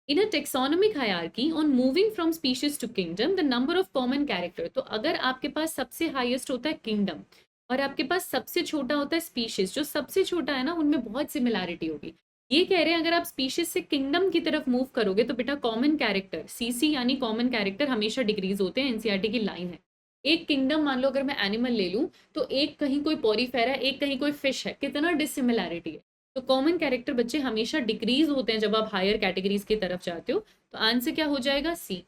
In a taxonomic hierarchy on moving from species to kingdom the number of common character. तो अगर आपके पास सबसे हाईएस्ट होता है किंगडम और आपके पास सबसे छोटा होता है स्पीशीज, जो सबसे छोटा है ना उनमें बहुत सिमिलैरिटी होगी। ये कह रहे हैं अगर आप स्पीशीज से किंगडम की तरफ मूव करोगे तो बेटा कॉमन कैरेक्टर सीसी यानी कॉमन कैरेक्टर हमेशा डिक्रीज होते हैं, एनसीईआरटी की लाइन है। एक किंगडम मान लो अगर मैं एनिमल ले लूं तो एक कहीं कोई पोरीफेरा, एक कहीं कोई फिश है, कितना डिसिमिलैरिटी है। तो कॉमन कैरेक्टर बच्चे हमेशा डिक्रीज होते हैं जब आप हायर कैटेगरीज की तरफ जाते हो, तो आंसर क्या हो जाएगा? सी।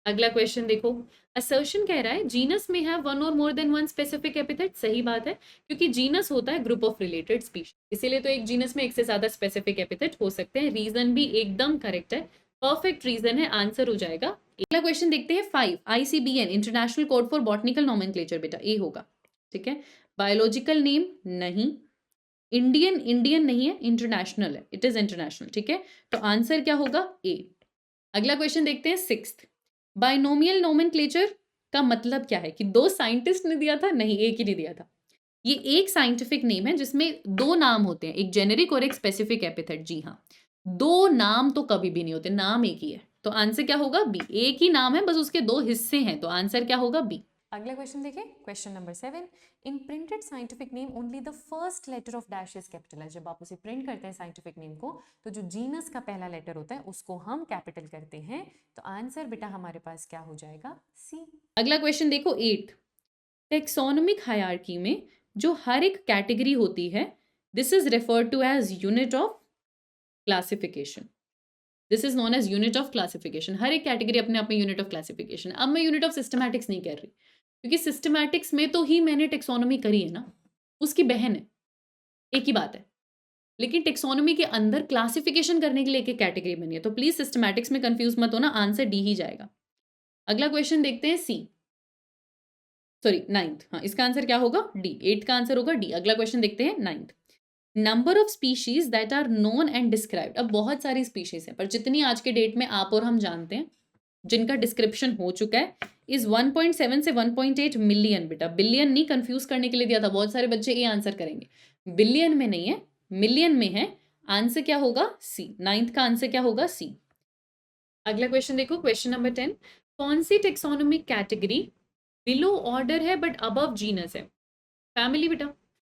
अगला क्वेश्चन देखो, असर्शन कह रहा है जीनस में हैव वन और more than one specific epithet. सही बात है, क्योंकि जीनस होता है ग्रुप ऑफ रिलेटेड स्पीशीज, इसीलिए तो एक जीनस में एक से ज्यादा स्पेसिफिक एपिथेट हो सकते हैं। रीजन भी एकदम करेक्ट है, परफेक्ट रीजन है, आंसर हो जाएगा। अगला क्वेश्चन देखते हैं 5, ICBN international code for botanical nomenclature. बेटा ए होगा, ठीक है। बायोलॉजिकल नेम नहीं, इंडियन नहीं है, इंटरनेशनल है, इट इज इंटरनेशनल, ठीक है। तो आंसर क्या होगा? ए। अगला क्वेश्चन देखते हैं 6, बाइनोमियल नोमेनक्लेचर का मतलब क्या है? कि दो साइंटिस्ट ने दिया था? नहीं, एक ही ने दिया था। ये एक साइंटिफिक नेम है जिसमें दो नाम होते हैं, एक जेनेरिक और एक स्पेसिफिक एपिथेट। जी हाँ, दो नाम तो कभी भी नहीं होते, नाम एक ही है। तो आंसर क्या होगा? बी। एक ही नाम है, बस उसके दो हिस्से हैं, तो आंसर क्या होगा? बी। अगला क्वेश्चन देखिए, question number 7, in printed scientific name only the first letter of dash is capitalised. जब आप उसे प्रिंट करते हैं साइंटिफिक नेम को, तो जो जीनस का पहला लेटर होता है उसको हम कैपिटल करते हैं। तो आंसर बेटा हमारे पास क्या हो जाएगा? सी। अगला क्वेश्चन देखो 8, टेक्सोनोमिक हायरार्की में जो हर एक कैटेगरी होती है, this is referred to as unit of classification. This is known as unit of classification. हर एक कैटेगरी अपने आप में यूनिट ऑफ क्लासिफिकेशन। अब मैं यूनिट ऑफ सिस्टमैटिक्स नहीं कर रही, क्योंकि सिस्टमैटिक्स में तो ही मैंने टेक्सोनोमी करी है ना, उसकी बहन है, एक ही बात है। लेकिन टेक्सोनोमी के अंदर क्लासिफिकेशन करने के लिए एक कैटेगरी बनी है, तो प्लीज सिस्टमैटिक्स में कंफ्यूज मत होना, आंसर डी ही जाएगा। अगला क्वेश्चन देखते हैं सी, सॉरी 9th। हाँ, इसका आंसर क्या होगा? डी। 8 का आंसर होगा डी। अगला क्वेश्चन देखते हैं 9th, number of species that are known and described. अब बहुत सारी स्पीशीज हैं, पर जितनी आज के डेट में आप और हम जानते हैं, जिनका डिस्क्रिप्शन हो चुका है, इज 1.7 से 1.8 मिलियन। बेटा बिलियन नहीं, कंफ्यूज करने के लिए दिया था, बहुत सारे बच्चे ये आंसर करेंगे। बिलियन में नहीं है, मिलियन में है। आंसर क्या होगा? सी। 9th का आंसर क्या होगा? सी। अगला क्वेश्चन देखो, क्वेश्चन नंबर 10, कौन सी टेक्सोनोमिक कैटेगरी बिलो ऑर्डर है बट अबव जीनस है? फैमिली बेटा,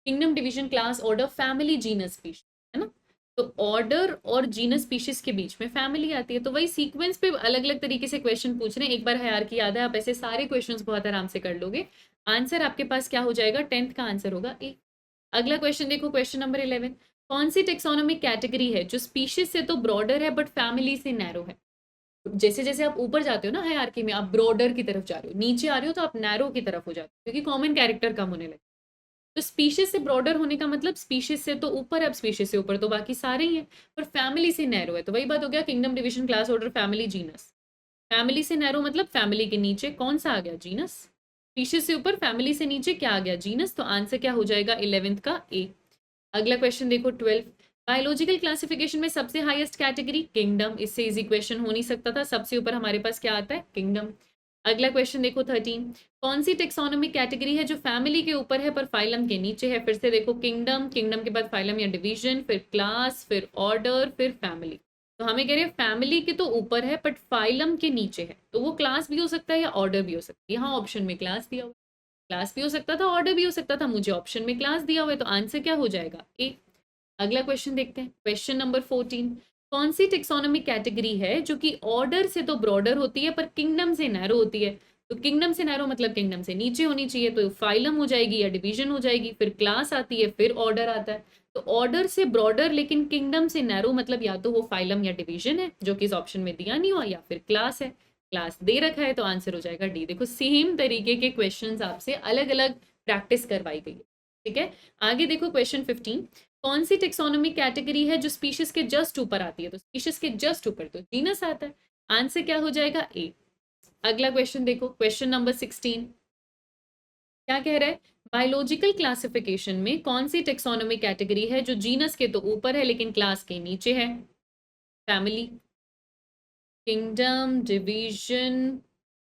kingdom, division, class, order, family, genus, species, है ना। तो ऑर्डर और जीनस स्पीशीज के बीच में फैमिली आती है, तो वही सीक्वेंस पे अलग अलग तरीके से क्वेश्चन पूछ रहे हैं। एक बार हायरार्की याद है, आप ऐसे सारे क्वेश्चंस बहुत आराम से कर लोगे। आंसर आपके पास क्या हो जाएगा? 10th का आंसर होगा ए। अगला क्वेश्चन देखो, क्वेश्चन नंबर 11, कौन सी टेक्सोनोमिक कैटेगरी है जो स्पीशीज से तो ब्रॉडर है बट फैमिली से नैरो है? जैसे जैसे आप ऊपर जाते हो ना हायरार्की में, आप ब्रॉडर की तरफ जा रहे हो, नीचे आ रहे हो तो आप नैरो की तरफ हो जाते हो, क्योंकि कॉमन कैरेक्टर कम होने लगे। तो स्पीशीज से ब्रॉडर होने का मतलब स्पीशीज से तो ऊपर है, अब स्पीशीज से ऊपर तो बाकी सारे ही हैं, पर फैमिली से नैरो है। तो वही बात हो गया, kingdom, division, class, order, family, genus. Family से नैरो मतलब फैमिली के नीचे कौन सा आ गया? जीनस। स्पीशीज से ऊपर, फैमिली से नीचे क्या आ गया? जीनस। तो आंसर क्या हो जाएगा? 11th का ए। अगला क्वेश्चन देखो 12, बायोलॉजिकल क्लासिफिकेशन में सबसे हाईएस्ट कैटेगरी किंगडम। इससे इजी क्वेश्चन हो नहीं सकता था, सबसे ऊपर हमारे पास क्या आता है? किंगडम। अगला क्वेश्चन देखो 13, कौन सी टेक्सोनोमिक कैटेगरी है जो फैमिली के ऊपर है पर फाइलम के नीचे है? फिर से देखो, किंगडम, किंगडम के बाद फाइलम या डिवीजन, फिर क्लास, फिर ऑर्डर, फिर फैमिली। तो हमें कह रहे हैं फैमिली के तो ऊपर है बट फाइलम के नीचे है, तो वो क्लास भी हो सकता है या ऑर्डर भी हो सकता है। यहाँ ऑप्शन में क्लास दिया हुआ, क्लास भी हो सकता था, ऑर्डर भी हो सकता था, मुझे ऑप्शन में क्लास दिया हुआ है, तो आंसर क्या हो जाएगा? ए। अगला क्वेश्चन देखते हैं, क्वेश्चन नंबर 14, कौन सी टेक्सोनोमिक कैटेगरी है जो कि ऑर्डर से तो ब्रॉडर होती है पर किंगडम से नैरो होती है? तो किंगडम से नैरो मतलब किंगडम से नीचे होनी चाहिए, तो फाइलम हो जाएगी या डिवीजन हो जाएगी, फिर क्लास आती है, फिर ऑर्डर आता है। तो ऑर्डर से ब्रॉडर लेकिन किंगडम से नैरो मतलब या तो वो फाइलम या डिवीजन है, जो कि इस ऑप्शन में दिया नहीं हुआ, या फिर क्लास है। क्लास दे रखा है, तो आंसर हो जाएगा डी। देखो सेम तरीके के क्वेश्चंस आपसे अलग अलग प्रैक्टिस करवाई गई है, ठीक है। आगे देखो क्वेश्चन 15, कौन सी टेक्सोनोमिक कैटेगरी है जो स्पीशीज के जस्ट ऊपर आती है? तो स्पीशीज के जस्ट ऊपर तो जीनस आता है, आंसर क्या हो जाएगा? ए। अगला क्वेश्चन देखो, क्वेश्चन नंबर 16, क्या कह रहा है? बायोलॉजिकल क्लासिफिकेशन में कौन सी टेक्सोनोमिक कैटेगरी है जो जीनस के तो ऊपर है लेकिन क्लास के नीचे है? Family, kingdom, division,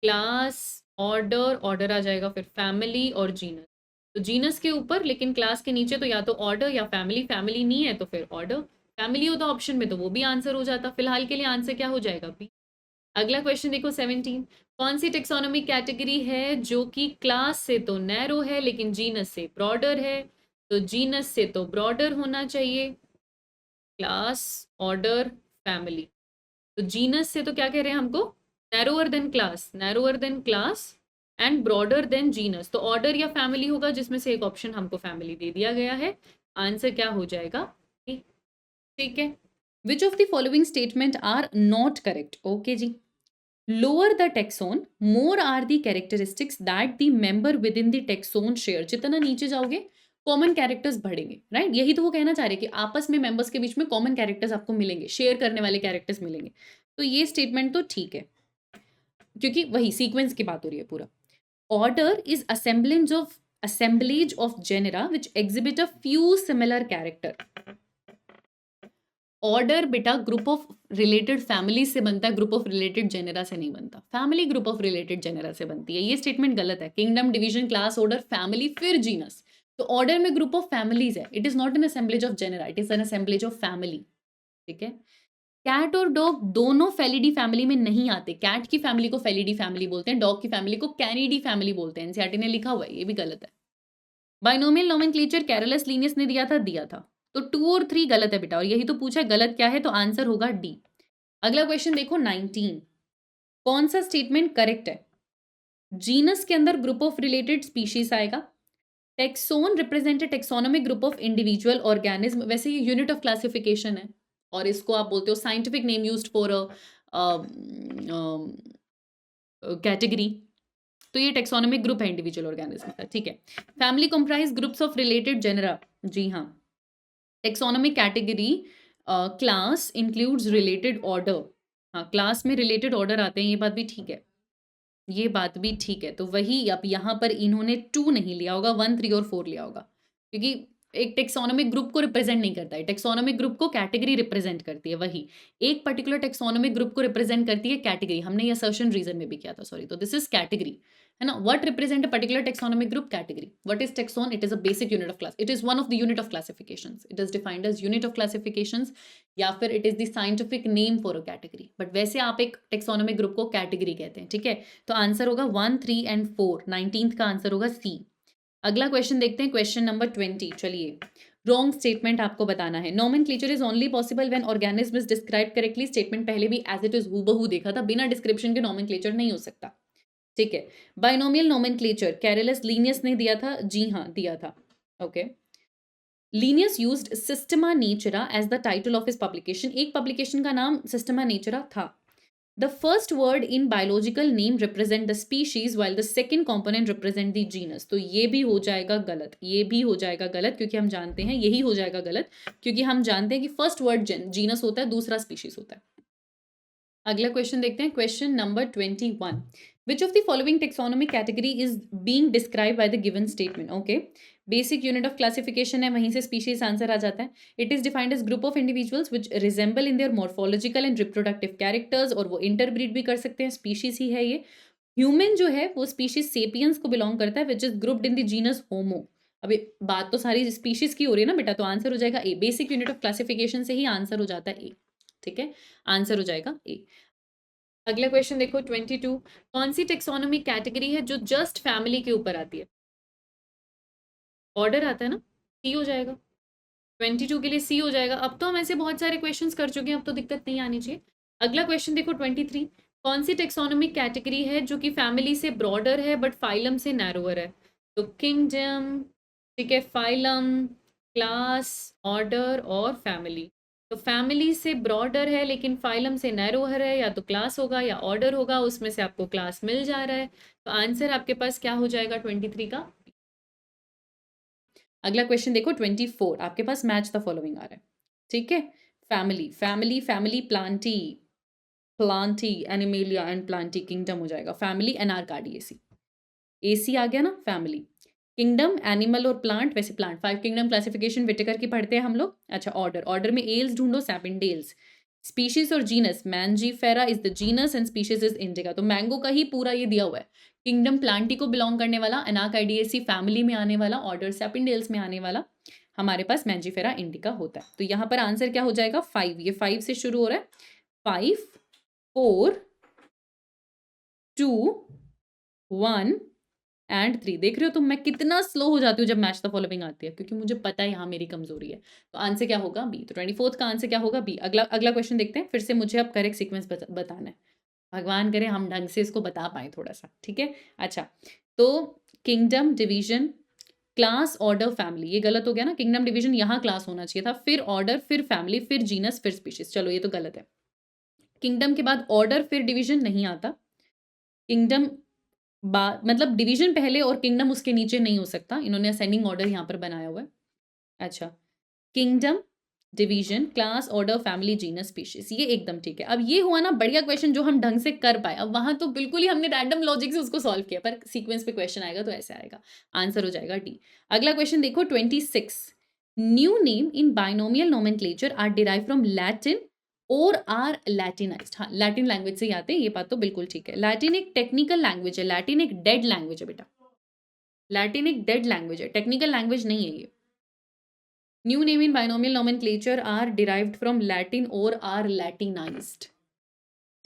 class, order, order आ जाएगा, फिर फैमिली और जीनस। तो जीनस के ऊपर लेकिन क्लास के नीचे तो या तो ऑर्डर या फैमिली, फैमिली नहीं है तो फिर ऑर्डर, फैमिली होता ऑप्शन में तो वो भी आंसर हो जाता। फिलहाल के लिए आंसर क्या हो जाएगा? बी। अगला क्वेश्चन देखो 17, कौन सी टेक्सोनोमिक कैटेगरी है जो कि क्लास से तो नैरो है लेकिन जीनस से ब्रॉडर है? तो जीनस से तो ब्रॉडर होना चाहिए, क्लास, ऑर्डर, फैमिली। तो जीनस से तो क्या कह रहे हैं हमको? Narrower than class, narrower than class and broader than genus. तो ऑर्डर या फैमिली होगा, जिसमें से एक ऑप्शन हमको फैमिली दे दिया गया है। आंसर क्या हो जाएगा? ठीक है, which of the following statement are not correct? Okay जी, lower the taxon more are the characteristics that the member within the taxon share. जितना नीचे जाओगे कॉमन कैरेक्टर्स बढ़ेंगे, राइट? यही तो वो कहना चाह रहे हैं कि आपस में मेंबर्स के बीच में कॉमन कैरेक्टर्स आपको मिलेंगे, शेयर करने वाले कैरेक्टर्स मिलेंगे। तो ये स्टेटमेंट तो ठीक है, क्योंकि वही सीक्वेंस की बात हो रही है पूरा। Order is assemblage of genera which exhibit a few similar character। Order बेटा ग्रुप ऑफ रिलेटेड फैमिली से बनता है, ग्रुप ऑफ रिलेटेड जेनेरा से नहीं बनता। Family group of related genera से बनती है। ये स्टेटमेंट गलत है। Kingdom, division, class, order, family, फिर जीनस। तो ऑर्डर में ग्रुप ऑफ फैमिलीज है। It is not an assemblage of genera, it is an assemblage of family. ठीक है, कैट और डॉग दोनों फेलिडी फैमिली में नहीं आते। कैट की फैमिली को फेलिडी फैमिली बोलते हैं, डॉग की फैमिली को कैनिडी फैमिली बोलते हैं। एनसीईआरटी ने लिखा हुआ है, ये भी गलत है। बाइनोमियल नोमेनक्लेचर कैरोलस लीनियस ने दिया था। तो 2 और 3 गलत है बेटा, और यही तो पूछा है गलत क्या है, तो आंसर होगा डी। अगला क्वेश्चन देखो 19, कौन सा स्टेटमेंट करेक्ट है? जीनस के अंदर ग्रुप ऑफ रिलेटेड स्पीशीज आएगा। Taxon represent a taxonomic group of individual organism. वैसे ये यूनिट ऑफ क्लासिफिकेशन है, और इसको आप बोलते हो scientific name used for category. तो ये टेक्सोनोमिक ग्रुप है इंडिविजुअल ऑर्गेनिज्म का। ठीक है, family comprise groups of related genera. जी हाँ, taxonomic category class includes related order. हाँ, क्लास में रिलेटेड ऑर्डर आते हैं, ये बात भी ठीक है, ये बात भी ठीक है। तो वही अब यहाँ पर इन्होंने 2 नहीं लिया होगा, 1, 3 और 4 लिया होगा, क्योंकि एक टेक्सोनोमिक ग्रुप को रिप्रेजेंट नहीं करता है। टेक्सोनोमिक ग्रुप को कैटेगरी रिप्रेजेंट करती है। वही एक पर्टिकुलर टेक्सोनोमिक ग्रुप को रिप्रेजेंट करती है कैटेगरी। हमने ये असर्शन रीजन में भी किया था, सॉरी। तो दिस इज कैटेगरी, है ना। What represent a particular taxonomic group? Category. What is taxon? It is a basic unit of class, it is one of the unit of classifications, it is defined as unit of classifications, या फिर it is the scientific name for a category. But वैसे आप एक taxonomic group को category कहते हैं। ठीक है, तो आंसर होगा 1, 3 एंड 4। 19th का आंसर होगा सी। अगला क्वेश्चन देखते हैं, क्वेश्चन नंबर 20। चलिए, रॉन्ग स्टेटमेंट आपको बताना है। Nomenclature is only possible when organism is describe correctly. Statement पहले भी एज इट इज हूबहू देखा था, बिना डिस्क्रिप्शन के नोमेनक्लेचर नहीं हो सकता। ठीक है, बाइनोमियल नोमेनक्लेचर कैरोलस लीनियस ने दिया था। जी हाँ, दिया था। Okay, Linnaeus used Systema Naturae as the title of his publication. एक पब्लिकेशन का नाम सिस्टमा नेचुरा था। The first word in biological name represent the species while the second component represent the genus। तो ये भी हो जाएगा गलत, ये भी हो जाएगा गलत, क्योंकि हम जानते हैं यही हो जाएगा गलत, क्योंकि हम जानते हैं कि फर्स्ट वर्ड जीनस होता है, दूसरा स्पीशीज होता है। अगला क्वेश्चन देखते हैं, question number 21। Which of the following taxonomic category is being describe by the given statement? Okay, basic unit of classification है, वहीं से स्पीशीज आंसर आ जाता है। It is defined age group of individuals which resemble in their morphological and reproductive characters, और वो interbreed भी कर सकते हैं, स्पीशीज ही है ये। ह्यूमन जो है वो स्पीशीज सेपियंस को बिलोंग करता है, which is grouped in the genus Homo. अभी बात तो सारी स्पीशीज की हो रही है ना बेटा, तो आंसर हो जाएगा ए। बेसिक यूनिट ऑफ क्लासिफिकेशन से ही आंसर हो जाता है ए। ठीक है, आंसर हो जाएगा ए। अगला क्वेश्चन देखो 22, कौन सी टेक्सोनोमी कैटेगरी है जो जस्ट फैमिली के ऊपर आती है? ऑर्डर आता है ना, सी हो जाएगा। 22 के लिए सी हो जाएगा। अब तो हम ऐसे बहुत सारे क्वेश्चंस कर चुके हैं, अब तो दिक्कत नहीं आनी चाहिए। अगला क्वेश्चन देखो 23, कौन सी टेक्सोनोमिक कैटेगरी है जो कि फैमिली से ब्रॉडर है बट फाइलम से नैरोअर है? तो किंगडम, ठीक है, फाइलम, क्लास, ऑर्डर और फैमिली। तो फैमिली से ब्रॉडर है लेकिन फाइलम से नैरोअर है, या तो क्लास होगा या ऑर्डर होगा, उसमें से आपको क्लास मिल जा रहा है। तो आंसर आपके पास क्या हो जाएगा 23 का? अगला क्वेश्चन देखो 24, आपके पास मैच द फॉलोइंग आ रहा है। ठीक है, family family family, Plantae Plantae, animalia and Plantae, kingdom हो जाएगा। फैमिली एनार्काडी, एसी एसी आ गया ना। फैमिली, किंगडम, एनिमल और प्लांट। वैसे प्लांट 5 किंगडम क्लासिफिकेशन विटेकर की पढ़ते हैं हम लोग। अच्छा, ऑर्डर, ऑर्डर में एल्स ढूंढो, सैपिनडेल्स। स्पीशीज और genus, Mangifera is the genus and species is indica. तो मैंगो का ही पूरा ये दिया हुआ है। किंगडम प्लांटी को बिलोंग करने वाला, एनार्काइडिएसी फैमिली में आने वाला, ऑर्डर सैपिनडेल्स में आने वाला हमारे पास मैंजीफेरा इंडिका होता है। तो यहाँ पर आंसर क्या हो जाएगा? 5। ये 5 से शुरू हो रहा है। 5, 4, 2, 1 एंड 3। देख रहे हो तुम मैं कितना स्लो हो जाती हूँ जब मैच द फॉलोइंग आती है, क्योंकि मुझे पता है यहाँ मेरी कमजोरी है। तो आंसर क्या होगा? बी। तो 24th का आंसर क्या होगा? बी। अगला क्वेश्चन देखते हैं। फिर से मुझे अब करेक्ट सीक्वेंस बताना है, भगवान करे हम ढंग से इसको बता पाए थोड़ा सा। ठीक है, अच्छा, तो kingdom, division, class order family, ये गलत हो गया ना, किंगडम डिवीजन यहाँ क्लास होना चाहिए था, फिर ऑर्डर फिर फैमिली फिर जीनस फिर स्पीशीज, चलो ये तो गलत है। किंगडम के बाद ऑर्डर फिर डिवीजन नहीं आता, किंगडम मतलब डिवीजन पहले और किंगडम उसके नीचे नहीं हो सकता, इन्होंने असेंडिंग ऑर्डर यहाँ पर बनाया हुआ है। अच्छा, kingdom division class order family genus species, ये एकदम ठीक है। अब ये हुआ ना बढ़िया क्वेश्चन जो हम ढंग से कर पाए। अब वहां तो बिल्कुल ही हमने रैंडम लॉजिक से उसको सॉल्व किया, पर सीक्वेंस पे क्वेश्चन आएगा तो ऐसे आएगा, आंसर हो जाएगा डी। अगला क्वेश्चन देखो 26, new name in binomial nomenclature are derive from Latin or are Latinised. हाँ, लैटिन लैंग्वेज से ही आते हैं, ये बात तो बिल्कुल ठीक है। लैटिन एक टेक्निकल लैंग्वेज है, लैटिन एक डेड लैंग्वेज है बेटा, लैटिन एक डेड लैंग्वेज है, टेक्निकल लैंग्वेज नहीं है ये। New name in binomial nomenclature are derived from Latin or are Latinised,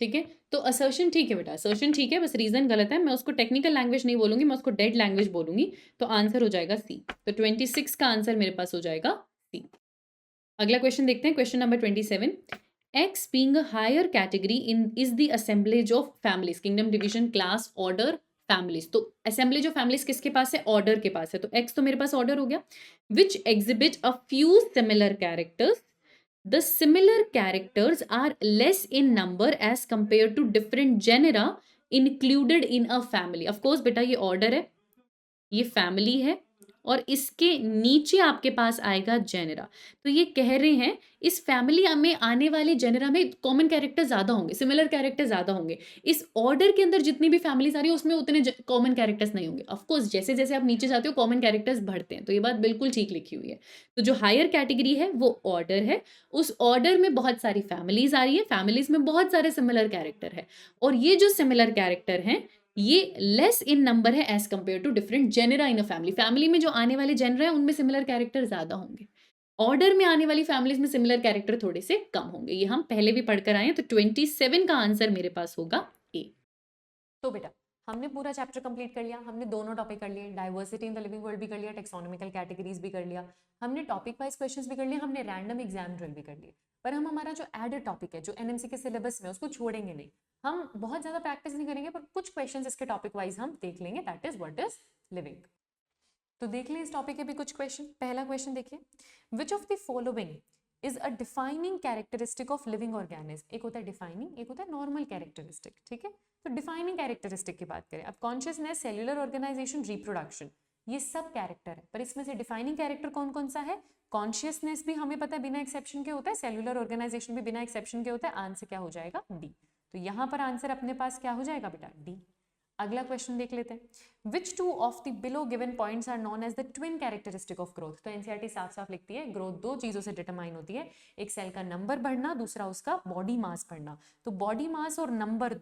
ठीक है। तो असर्शन ठीक है बेटा, असर्शन ठीक है, बस रीजन गलत है। मैं उसको टेक्निकल लैंग्वेज नहीं बोलूंगी, मैं उसको डेड लैंग्वेज बोलूंगी, तो आंसर हो जाएगा सी। तो 26 का आंसर मेरे पास हो जाएगा सी। अगला क्वेश्चन देखते हैं, question number 27, X being a higher category in is the assemblage of families, kingdom division class order families. तो असेंबलेज ऑफ फैमिलीज किसके पास है, ऑर्डर के पास है, तो एक्स तो मेरे पास ऑर्डर हो गया। विच exhibit a few similar characters, the similar characters are less in number as compared to different genera included in a family। of course बेटा ये order है, ये family है, और इसके नीचे आपके पास आएगा जेनेरा। तो ये कह रहे हैं इस फैमिली में आने वाले जेनेरा में कॉमन कैरेक्टर ज्यादा होंगे, सिमिलर कैरेक्टर ज्यादा होंगे। इस ऑर्डर के अंदर जितनी भी फैमिलीज आ रही है उसमें उतने कॉमन कैरेक्टर्स नहीं होंगे। ऑफ कोर्स जैसे जैसे आप नीचे जाते हो कॉमन कैरेक्टर्स बढ़ते हैं, तो ये बात बिल्कुल ठीक लिखी हुई है। तो जो हायर कैटेगरी है वो ऑर्डर है, उस ऑर्डर में बहुत सारी फैमिलीज आ रही है, फैमिलीज में बहुत सारे सिमिलर कैरेक्टर है, और ये जो सिमिलर कैरेक्टर हैं ये लेस इन नंबर है as compare to different genera in a family. Family में जो आने वाले जेनरा है उनमें सिमिलर कैरेक्टर ज्यादा होंगे, ऑर्डर में आने वाली फैमिलीज में सिमिलर कैरेक्टर थोड़े से कम होंगे। ये हम पहले भी पढ़कर आए हैं, तो 27 का आंसर मेरे पास होगा ए। तो बेटा हमने पूरा चैप्टर कंप्लीट कर लिया, हमने दोनों टॉपिक कर लिए, diversity in the living world भी कर लिया, टेक्सोनॉमिकल कैटेगरीज भी कर लिया, हमने टॉपिक वाइज क्वेश्चंस भी कर लिए, हमने रैंडम एग्जाम ड्रिल भी कर लिए। पर हम हमारा जो एडेड टॉपिक है जो एनएमसी के सिलेबस में उसको छोड़ेंगे नहीं, हम बहुत ज्यादा प्रैक्टिस नहीं करेंगे, पर कुछ क्वेश्चंस इसके टॉपिक वाइज हम देख लेंगे, that is what is living. तो देख लें इस टॉपिक के भी कुछ क्वेश्चन। पहला क्वेश्चन देखिए, विच of the following is a defining characteristic of living organism. एक होता है डिफाइनिंग, एक होता है नॉर्मल कैरेक्टरिस्टिक, ठीक है। तो डिफाइनिंग कैरेक्टरिस्टिक की बात करें, अब कॉन्शियसनेस, सेल्यूलर ऑर्गेनाइजेशन, रिप्रोडक्शन, ये सब कैरेक्टर है, पर इसमें से डिफाइनिंग कैरेक्टर कौन कौन सा है। कॉन्शियसनेस भी हमें पता है बिना एक्सेप्शन के होता है, सेल्यूलर ऑर्गेनाइजेशन भी बिना एक्सेप्शन के होता है, आंसर क्या हो जाएगा डी। तो यहाँ पर आंसर अपने पास क्या हो जाएगा बेटा डी। अगला क्वेश्चन देख लेते हैं, which two of the below given points are known as the twin characteristic of growth. तो एनसीईआरटी साफ साफ लिखती है ग्रोथ दो चीजों से डिटरमाइन होती है, एक सेल का नंबर बढ़ना, दूसरा उसका बॉडी मास बढ़ना। तो बॉडी मास और नंबर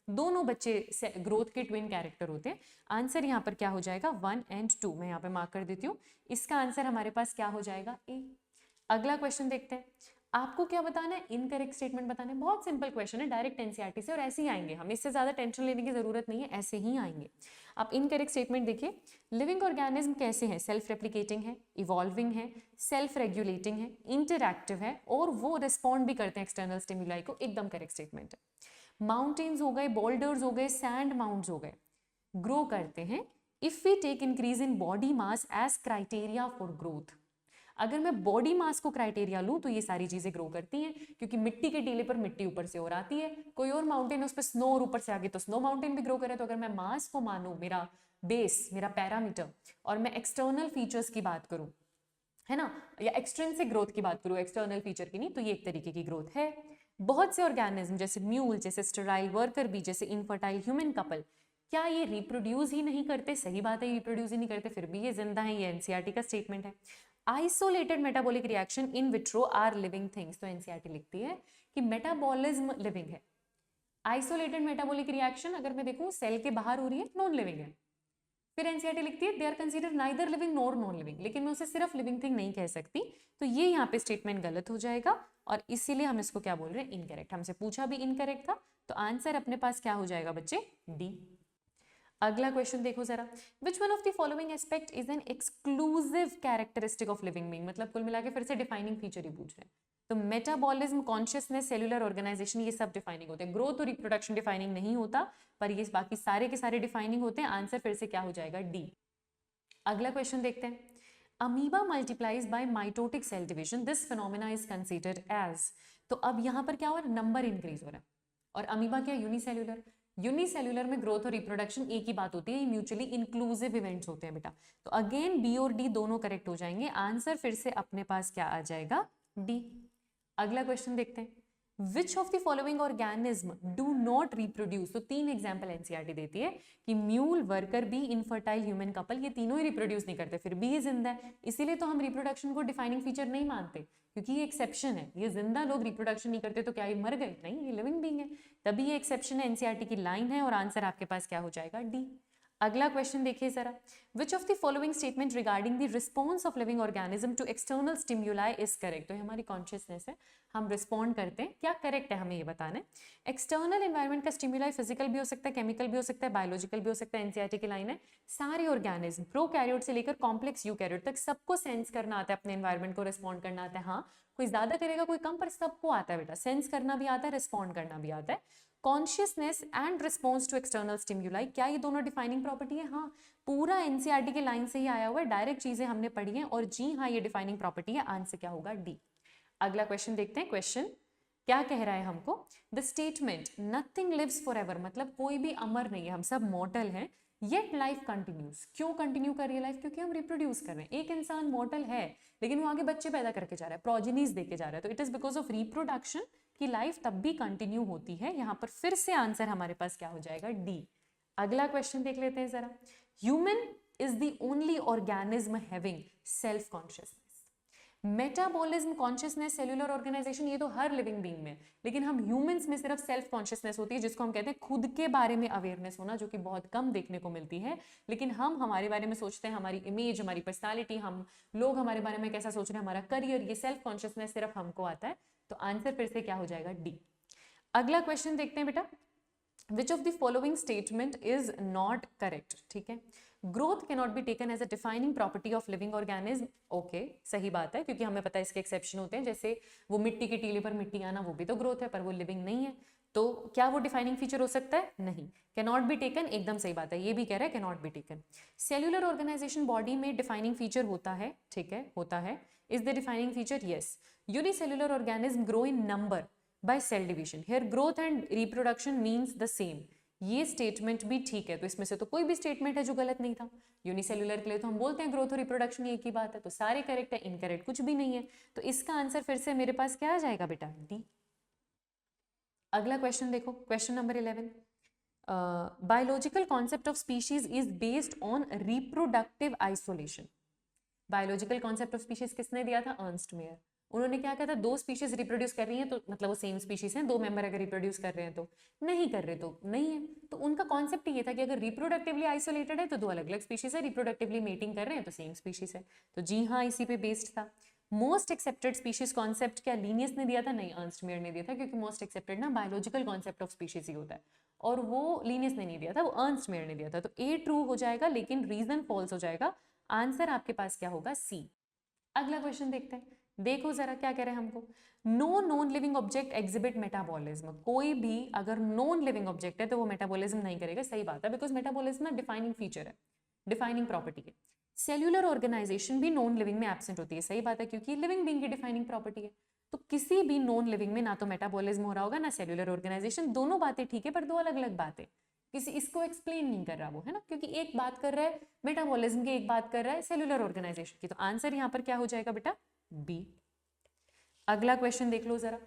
दोनों बच्चे ग्रोथ के ट्विन कैरेक्टर होते हैं। आंसर यहाँ पर क्या हो जाएगा 1 and 2, मैं यहाँ पे मार्क कर देती हूँ, इसका आंसर हमारे पास क्या हो जाएगा ए। अगला क्वेश्चन देखते हैं, आपको क्या बताना है, इनकरेक्ट स्टेटमेंट बताना है। बहुत सिंपल क्वेश्चन है, डायरेक्ट एनसीईआरटी से, और ऐसे ही आएंगे, हम इससे ज्यादा टेंशन लेने की जरूरत नहीं है, ऐसे ही आएंगे। आप इनकरेक्ट स्टेटमेंट देखिए, लिविंग ऑर्गेनिज्म कैसे है, सेल्फ रेप्लिकेटिंग है, इवॉल्विंग है, सेल्फ रेगुलेटिंग है, इंटरैक्टिव है, और वो रिस्पॉन्ड भी करते हैं एक्सटर्नल स्टिमुलाई को, एकदम करेक्ट स्टेटमेंट है। माउंटेन्स हो गए, बोल्डर्स हो गए, सैंड माउंट्स हो गए, ग्रो करते हैं if we take increase in body mass as criteria for growth. अगर मैं बॉडी मास को क्राइटेरिया लूं तो ये सारी चीजें ग्रो करती हैं, क्योंकि मिट्टी के टीले पर मिट्टी ऊपर से और आती है, कोई और माउंटेन है उस पर स्नो और ऊपर से आगे तो स्नो माउंटेन भी ग्रो करे। तो अगर मैं मास को मानूं मेरा बेस, मेरा पैरामीटर, और मैं एक्सटर्नल फीचर्स की बात करूं, है ना, या एक्सट्रिंसिक ग्रोथ की बात करूं, एक्सटर्नल फीचर की नहीं, तो ये एक तरीके की ग्रोथ है। बहुत से ऑर्गेनिज्म जैसे म्यूल, जैसे स्टेराइल वर्कर बी, जैसे इनफर्टाइल ह्यूमन कपल, क्या ये रिप्रोड्यूस ही नहीं करते? सही बात है, रिप्रोड्यूस ही नहीं करते, फिर भी ये जिंदा है, ये एनसीईआरटी का स्टेटमेंट है। Isolated metabolic reaction in vitro are living things, तो एनसीईआरटी लिखती है कि मेटाबॉलिज्म लिविंग है। आइसोलेटेड मेटाबॉलिक रिएक्शन अगर मैं देखूं सेल के बाहर हो रही है, नॉन लिविंग है। फिर एनसीईआरटी लिखती है they are consider neither living nor non living, लेकिन मैं उसे सिर्फ लिविंग थिंग नहीं कह सकती, तो ये यहाँ पे स्टेटमेंट गलत हो जाएगा, और इसीलिए हम इसको क्या बोल रहे हैं, इनकरेक्ट। हमसे पूछा भी इनकरेक्ट था, तो आंसर अपने पास क्या हो जाएगा बच्चे डी। अगला क्वेश्चन देखो जरा, विच one of the following aspect is an exclusive characteristic of living being. मतलब कुल मिला के फिर से डिफाइनिंग फीचर ही पूछ रहे हैं। तो मेटाबॉलिज्म, कॉन्शियसनेस, सेल्यूलर ऑर्गेनाइजेशन, ये सब डिफाइनिंग होते हैं। ग्रोथ और रिप्रोडक्शन डिफाइनिंग नहीं होता, पर ये बाकी सारे के सारे डिफाइनिंग होते हैं। आंसर फिर से क्या हो जाएगा डी। अगला क्वेश्चन देखते हैं। Amoeba multiplies by mitotic cell division, this phenomena is considered as. तो अब यहाँ पर क्या हो रहा है, नंबर इंक्रीज हो रहा है, और अमीबा क्या, यूनिसेल्युलर। यूनिसेल्युलर में ग्रोथ और रिप्रोडक्शन एक ही बात होती है, ये म्यूचुअली इंक्लूसिव इवेंट्स होते हैं बेटा। तो अगेन बी और डी दोनों करेक्ट हो जाएंगे, आंसर फिर से अपने पास क्या आ जाएगा, डी। अगला क्वेश्चन देखते हैं। विच of the following organism do not reproduce. तो 3 एग्जाम्पल एनसीईआरटी देती है कि mule, worker bee, infertile human couple, ये तीनों ही रिप्रोड्यूस नहीं करते, फिर भी ये जिंदा है। इसीलिए तो हम रिप्रोडक्शन को डिफाइनिंग फीचर नहीं मानते, क्योंकि ये एक्सेप्शन है। ये जिंदा लोग रिप्रोडक्शन नहीं करते तो क्या ये मर गए? नहीं, ये लिविंग बीइंग है, तभी ये एक्सेप्शन है, एनसीईआरटी की लाइन है, और आंसर आपके पास क्या हो जाएगा, डी। अगला क्वेश्चन देखिए जरा। Which of the following statement regarding the response of living organism to external stimuli is correct. तो ये हमारी कॉन्शियसनेस है, हम रिस्पॉन्ड करते हैं, क्या करेक्ट है हमें ये बताना है। एक्सटर्नल एनवायरनमेंट का स्टिम्युलाई फिजिकल भी हो सकता है, केमिकल भी हो सकता है, बायोलॉजिकल भी हो सकता है। एनसीईआरटी की लाइन है, सारे ऑर्गेनिज्म प्रोकैरियोट से लेकर कॉम्प्लेक्स यूकैरियोट तक सबको सेंस करना आता है, अपने एनवायरनमेंट को रिस्पॉन्ड करना आता है। हाँ, कोई ज्यादा करेगा कोई कम, पर सबको आता है बेटा, सेंस करना भी आता है, रिस्पॉन्ड करना भी आता है। Consciousness and response to external stimuli, क्या ये दोनों डिफाइनिंग प्रॉपर्टी है? हाँ, पूरा एनसीईआरटी के लाइन से ही आया हुआ है, डायरेक्ट चीजें हमने पढ़ी हैं, और जी हाँ ये डिफाइनिंग प्रॉपर्टी है, आंसर क्या होगा, डी। अगला क्वेश्चन देखते हैं। क्वेश्चन क्या कह रहा है हमको, the statement nothing lives for ever, मतलब कोई भी अमर नहीं है, हम सब मॉर्टल हैं, येट लाइफ कंटिन्यूज। क्यों कंटिन्यू कर रही है लाइफ? क्योंकि हम रिप्रोड्यूस कर रहे हैं। एक इंसान मॉर्टल है लेकिन वो आगे बच्चे पैदा करके जा रहा है, प्रोजेनीज देके जा रहा है, तो it is because of reproduction की लाइफ तब भी कंटिन्यू होती है। यहाँ पर फिर से आंसर हमारे पास क्या हो जाएगा, डी। अगला क्वेश्चन देख लेते हैं जरा। Human is the only organism having self consciousness. Metabolism, consciousness, cellular organisation, ये तो हर लिविंग बीइंग में, लेकिन हम ह्यूमंस में सिर्फ सेल्फ कॉन्शियसनेस होती है, जिसको हम कहते हैं खुद के बारे में अवेयरनेस होना, जो कि बहुत कम देखने को मिलती है। लेकिन हम हमारे बारे में सोचते हैं, हमारी इमेज, हमारी पर्सनालिटी, हम लोग हमारे बारे में कैसा सोच रहे हैं, हमारा करियर, ये सेल्फ कॉन्शियसनेस सिर्फ हमको आता है। तो आंसर फिर से क्या हो जाएगा, डी। अगला क्वेश्चन देखते हैं बेटा। Which of the following statement is not correct. ठीक है, growth cannot be taken as a defining property of living organism. Okay, सही बात है, क्योंकि हमें पता है इसके एक्सेप्शन होते हैं, जैसे वो मिट्टी के टीले पर मिट्टी आना, वो भी तो ग्रोथ है, पर वो लिविंग नहीं है। तो क्या वो डिफाइनिंग फीचर हो सकता है? नहीं। कैनॉट बी टेकन, एकदम सही बात है, ये भी कह रहा है cannot be taken. Cellular organisation body में डिफाइनिंग फीचर होता है, ठीक है, होता है। Is the defining feature? Yes. Unicellular organism grow in number by cell division, here growth and reproduction means the same. ये स्टेटमेंट भी ठीक है, तो इसमें से तो कोई भी स्टेटमेंट है जो गलत नहीं था। यूनिसेल्युलर के लिए तो हम बोलते हैं ग्रोथ और रिप्रोडक्शन एक ही बात है, तो सारे करेक्ट है, इनकरेक्ट कुछ भी नहीं है। तो इसका आंसर फिर से मेरे पास क्या आ जाएगा बेटा, डी। अगला क्वेश्चन देखो, question number 11। Biological concept of species is based on reproductive isolation. Biological concept of species किसने दिया था? Ernst Mayr. उन्होंने क्या कहा था, 2 स्पीशीज रिप्रोड्यूस कर रही हैं तो मतलब वो सेम स्पीशीज हैं, 2 मेंबर अगर रिप्रोड्यूस कर रहे हैं तो, नहीं कर रहे तो नहीं है। तो उनका कॉन्सेप्ट ये था कि अगर रिप्रोडक्टिवली आइसोलेटेड है तो 2 अलग अलग स्पीशीज है, रिप्रोडक्टिवली मेटिंग कर रहे हैं तो सेम स्पीशीज है। तो जी हाँ, इसी पे बेस्ड था। मोस्ट एक्सेप्टेड स्पीशीज कॉन्सेप्ट क्या लीनियस ने दिया था? नहीं, अर्नस्ट मेयर ने दिया था, क्योंकि मोस्ट एक्सेप्टेड ना बायोलॉजिकल कॉन्सेप्ट ऑफ स्पीशीज ही होता है, और वो लीनियस ने नहीं दिया था, वो अर्नस्ट मेयर ने दिया था। तो ए ट्रू हो जाएगा, लेकिन रीजन फॉल्स हो जाएगा। आंसर आपके पास क्या होगा, सी। अगला क्वेश्चन देखते हैं, देखो जरा क्या कह रहे हैं हमको। No non living object exhibit metabolism. कोई भी अगर नॉन लिविंग ऑब्जेक्ट है तो वो मेटाबॉलिज्म नहीं करेगा, सही बात है, बिकॉज मेटाबॉलिज्म ना डिफाइनिंग फीचर है, डिफाइनिंग प्रॉपर्टी है। सेल्यूलर ऑर्गेनाइजेशन भी नॉन लिविंग में एब्सेंट होती है, सही बात है, क्योंकि लिविंग बीइंग की डिफाइनिंग प्रॉपर्टी है। तो किसी भी नॉन लिविंग में ना तो मेटाबॉलिज्म हो रहा होगा ना सेल्यूलर ऑर्गेनाइजेशन, दोनों बातें ठीक है, पर 2 अलग अलग बातें। किसी इसको एक्सप्लेन नहीं कर रहा वो, है ना, क्योंकि एक बात कर रहा है मेटाबॉलिज्म की, एक बात कर रहा है सेल्यूलर ऑर्गेनाइजेशन की। तो आंसर यहाँ पर क्या हो जाएगा बेटा, बी। अगला क्वेश्चन देख लो जरा।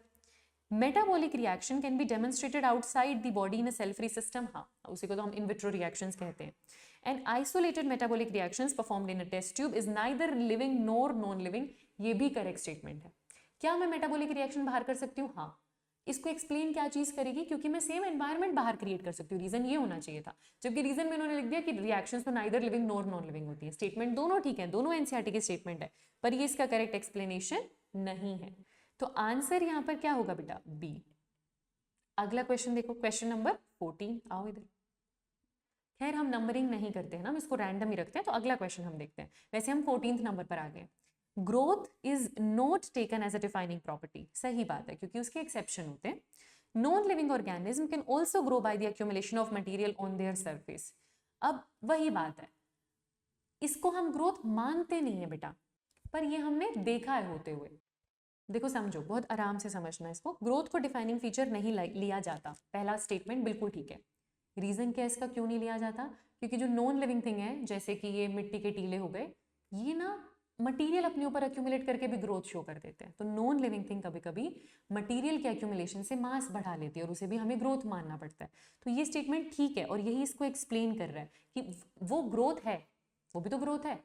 Metabolic reaction can be demonstrated outside the body in a cell free system. हाँ, उसी को तो हम इन विट्रो रिएक्शंस कहते हैं। And isolated metabolic reactions performed in a test tube is neither living nor non living. ये भी correct statement है। क्या मैं मेटाबॉलिक रिएक्शन बाहर कर सकती हूँ? हाँ। इसको एक्सप्लेन क्या चीज करेगी? क्योंकि मैं सेम एनवायरनमेंट बाहर क्रिएट कर सकती हूँ, रीजन ये होना चाहिए था, जबकि रीजन में उन्होंने लिख दिया कि रिएक्शंस तो neither living nor non living होती है। स्टेटमेंट दोनों ठीक है, दोनों एनसीईआरटी की स्टेटमेंट है, पर ये इसका करेक्ट एक्सप्लेनेशन नहीं है। तो आंसर यहाँ पर क्या होगा बेटा, बी। अगला क्वेश्चन देखो, क्वेश्चन नंबर 14। आओ इधर। खैर हम नंबरिंग नहीं करते हैं ना, हम इसको रैंडम ही रखते हैं। तो अगला क्वेश्चन हम देखते हैं। वैसे हम 14th नंबर पर आ गए। Growth is not taken as a defining property, सही बात है, क्योंकि उसके एक्सेप्शन होते हैं। Non living organism can also grow by the accumulation of material on their surface. अब वही बात है, इसको हम ग्रोथ मानते नहीं है बेटा, पर ये हमने देखा है होते हुए। देखो समझो, बहुत आराम से समझना इसको। ग्रोथ को डिफाइनिंग फीचर नहीं लिया जाता, पहला स्टेटमेंट बिल्कुल ठीक है। रीजन क्या है इसका, क्यों नहीं लिया जाता? क्योंकि जो नॉन लिविंग थिंग है, जैसे कि ये मिट्टी के टीले हो गए, ये ना मटेरियल अपने ऊपर एक्यूमुलेट करके भी ग्रोथ शो कर देते हैं। तो नॉन लिविंग थिंग कभी कभी मटेरियल के एक्यूमुलेशन से मास बढ़ा लेती है और उसे भी हमें ग्रोथ मानना पड़ता है। तो ये स्टेटमेंट ठीक है और यही इसको एक्सप्लेन कर रहा है कि वो ग्रोथ है, वो भी तो ग्रोथ है।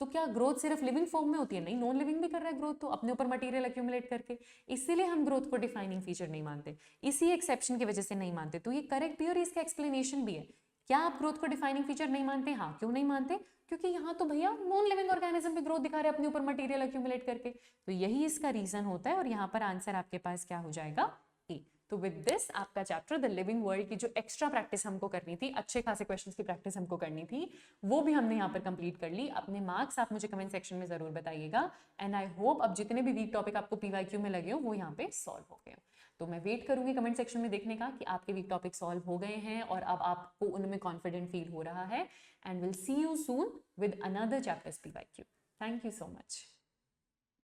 तो क्या ग्रोथ सिर्फ लिविंग फॉर्म में होती है? नहीं, नॉन लिविंग भी कर रहा है ग्रोथ, तो अपने ऊपर मटेरियल एक्यूमुलेट करके। इसीलिए हम ग्रोथ को डिफाइनिंग फीचर नहीं मानते, इसी एक्सेप्शन की वजह से नहीं मानते। तो ये करेक्ट भी और इसका एक्सप्लेनेशन भी है। क्या आप ग्रोथ को डिफाइनिंग फीचर नहीं मानते? हाँ, क्यों नहीं मानते? क्योंकि यहाँ तो भैया नॉन लिविंग ऑर्गेनिज्म भी ग्रोथ दिखा रहे हैं अपने ऊपर मटेरियल एक्यूमुलेट करके। तो यही इसका रीजन होता है और यहाँ पर आंसर आपके पास क्या हो जाएगा? ए। तो विद दिस आपका चैप्टर द लिविंग वर्ल्ड की जो एक्स्ट्रा प्रैक्टिस हमको करनी थी, अच्छे खासे क्वेश्चंस की प्रैक्टिस हमको करनी थी, वो भी हमने यहाँ पर कंप्लीट कर ली। अपने मार्क्स आप मुझे कमेंट सेक्शन में जरूर बताइएगा एंड आई होप अब जितने भी वीक टॉपिक आपको पीवाईक्यू में लगे हो वो यहाँ पे सॉल्व हो गए। तो मैं वेट करूंगी कमेंट सेक्शन में देखने का कि आपके वीक टॉपिक सॉल्व हो गए हैं और अब आपको उनमें कॉन्फिडेंट फील हो रहा है। And will see you soon with another chapters PYQ. Thank you so much.